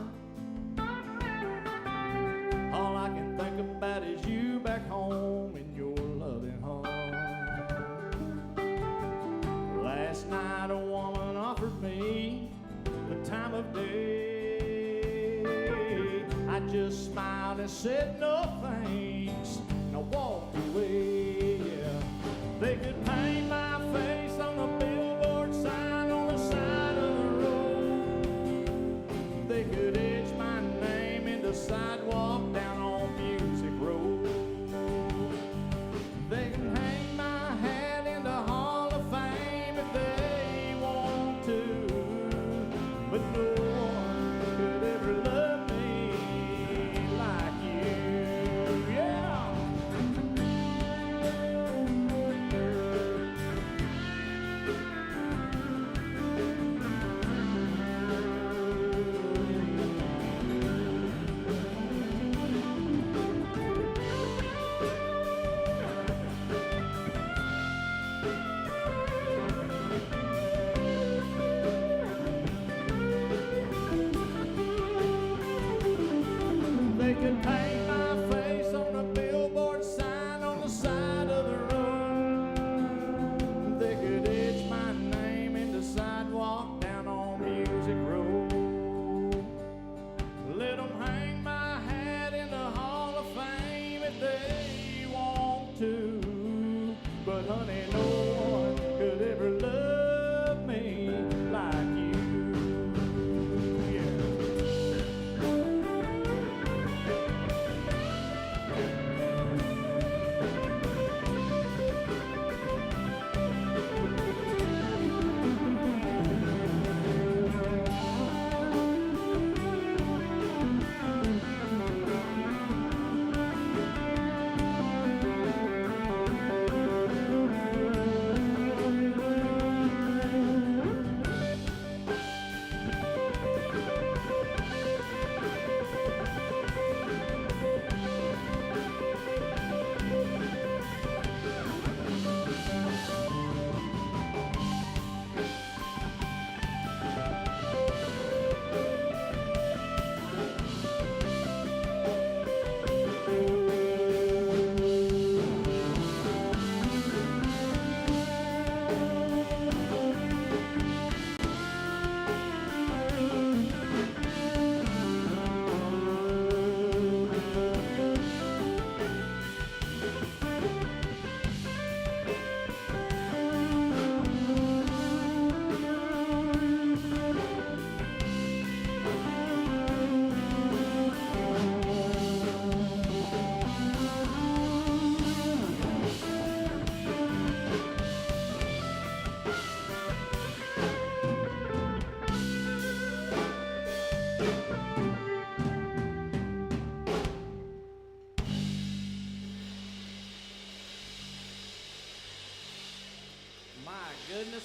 All I can think about is you back home in your loving heart. Last night a woman offered me the time of day. I just smiled and said no thanks, and I walked away. Yeah. They could paint my face on a billboard sign on the side of the road. They could etch my name in the sidewalk down on Music Road. They can hang my hat in the Hall of Fame if they want to, but no one could ever love me like you. Yeah. They could paint my face on a billboard sign on the side of the road. They could etch my name in the sidewalk down on Music Road. Let them hang my hat in the Hall of Fame if they want to, but honey, no one could ever love me like you. Yeah.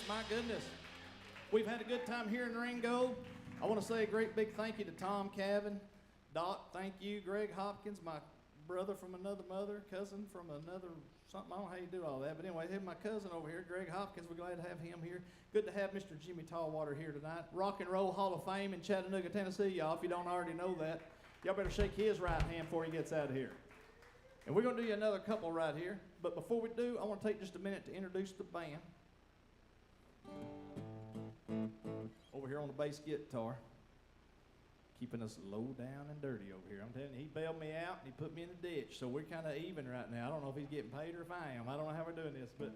my goodness. We've had a good time here in Ringgold. I want to say a great big thank you to Tom Cavan. Dot, thank you. Greg Hopkins, my brother from another mother, cousin from another something. I don't know how you do all that. But anyway, my cousin over here, Greg Hopkins. We're glad to have him here. Good to have Mr. Jimmy Tallwater here tonight. Rock and Roll Hall of Fame in Chattanooga, Tennessee, y'all. If you don't already know that, y'all better shake his right hand before he gets out of here. And we're going to do you another couple right here. But before we do, I want to take just a minute to introduce the band. Over here on the bass guitar, keeping us low down and dirty over here. I'm telling you, he bailed me out and he put me in the ditch, so we're kind of even right now. I don't know if he's getting paid or if I am. I don't know how we're doing this, but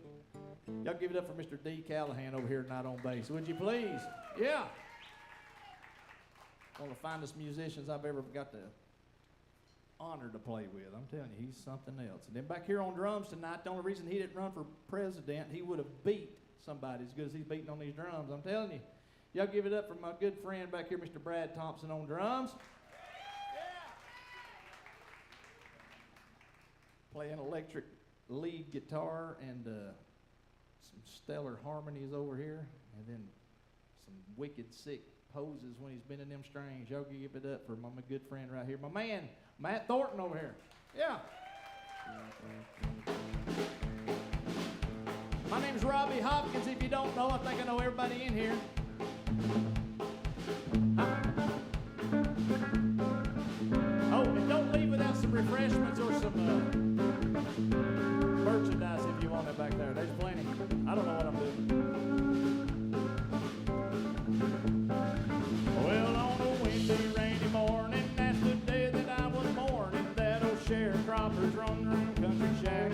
y'all give it up for Mr. D. Callahan over here tonight on bass. Would you please? Yeah. One of the finest musicians I've ever got the honor to play with. I'm telling you, he's something else. And then back here on drums tonight, the only reason he didn't run for president, he would have beat somebody as good as he's beating on these drums. I'm telling you. Y'all give it up for my good friend back here, Mr. Brad Thompson on drums. Playing electric lead guitar and some stellar harmonies over here. And then some wicked sick poses when he's bending them strings. Y'all give it up for my good friend right here. My man, Matt Thornton over here. Yeah. My name's Robby Hopkins. If you don't know, I think I know everybody in here. Oh, and don't leave without some refreshments or some merchandise if you want it back there. There's plenty. I don't know what I'm doing. Well, on a windy, rainy morning, that's the day that I was born in that old sharecropper's run country shack.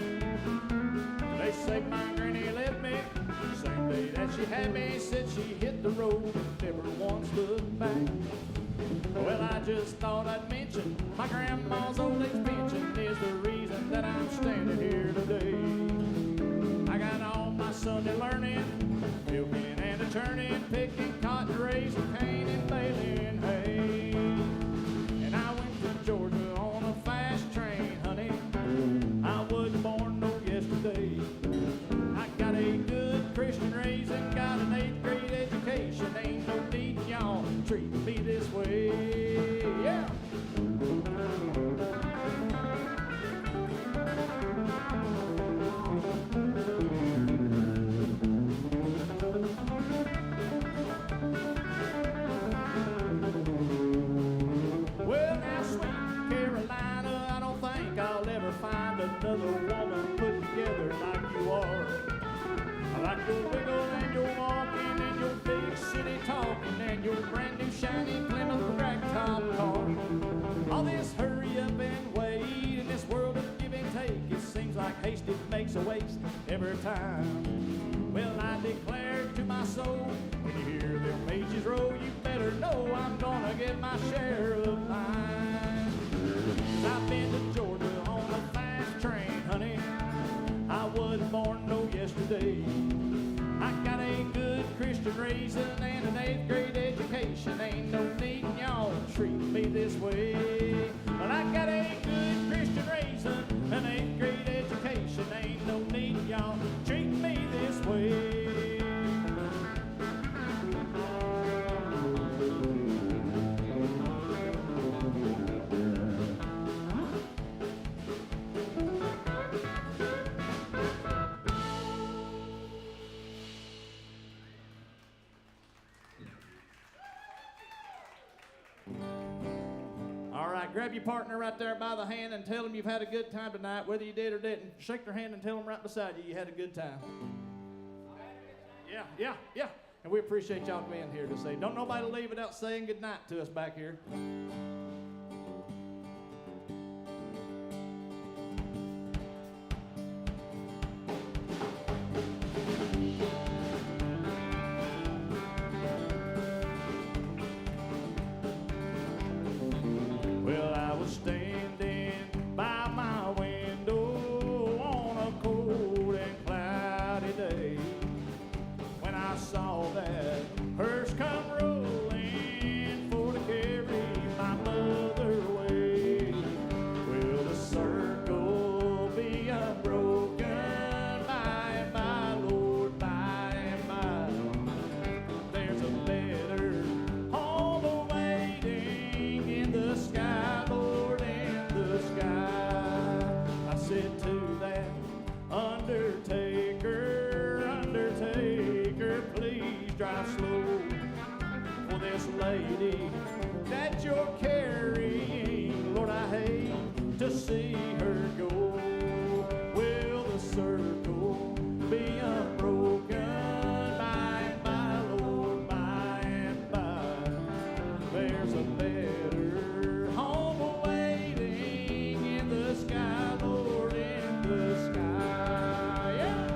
They say my granny left me same day that she had me, said she hit the road and never once looked back. Well, I just thought I'd mention my grandma's old age pension is the reason that I'm standing here today. I got all my Sunday learning, milking and a churning, picking cotton, raising cane and baling hay. And I went to Georgia on a fast train, honey. I wasn't born no yesterday. I got a good Christian raising, got an 8th grade education. Ain't no need y'all treat me this way. Yeah. Well, now, sweet Carolina, I don't think I'll ever find another woman put together like you are. I like your wiggle and your walking and your big city talking and your brand new shiny Plymouth crack top car. All this hurry up and wait in this world of give and take, it seems like haste it makes a waste every time. Well, I declare to my soul, when you hear them mages roll, you better know I'm gonna get my share of mine. 'Cause I've been to Georgia on a fast train, honey. I wasn't born no yesterday. I got a good Christian raising and an 8th grade education. Ain't no need y'all treat me this way. But I got a good Christian raising, an 8th grade education. Ain't no need y'all treat me this way. Grab your partner right there by the hand and tell them you've had a good time tonight, whether you did or didn't. Shake their hand and tell them right beside you had a good time. Yeah. And we appreciate y'all being here to say. Don't nobody leave without saying good night to us back here. you're carrying. Lord, I hate to see her go. Will the circle be unbroken by and by, Lord, by and by? There's a better home awaiting in the sky, Lord, in the sky. Yeah.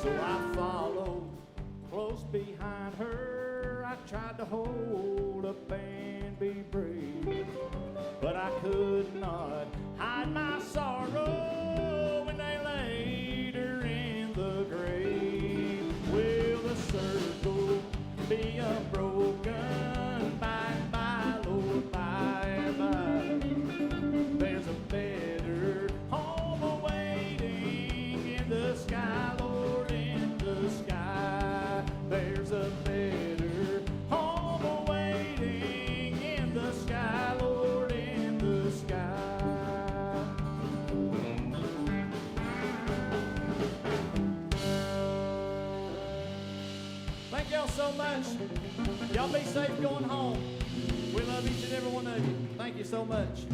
So I followed close behind her. I tried to hold up and be brave, but I could not hide my sorrow when they laid her in the grave. Will the circle be unbroken by and by, Lord, by and by? There's a better home awaiting in the sky, Lord, in the sky. There's a better home awaiting in the sky, Lord, in the sky. Thank y'all so much. Y'all be safe going home. We love each and every one of you. Thank you so much.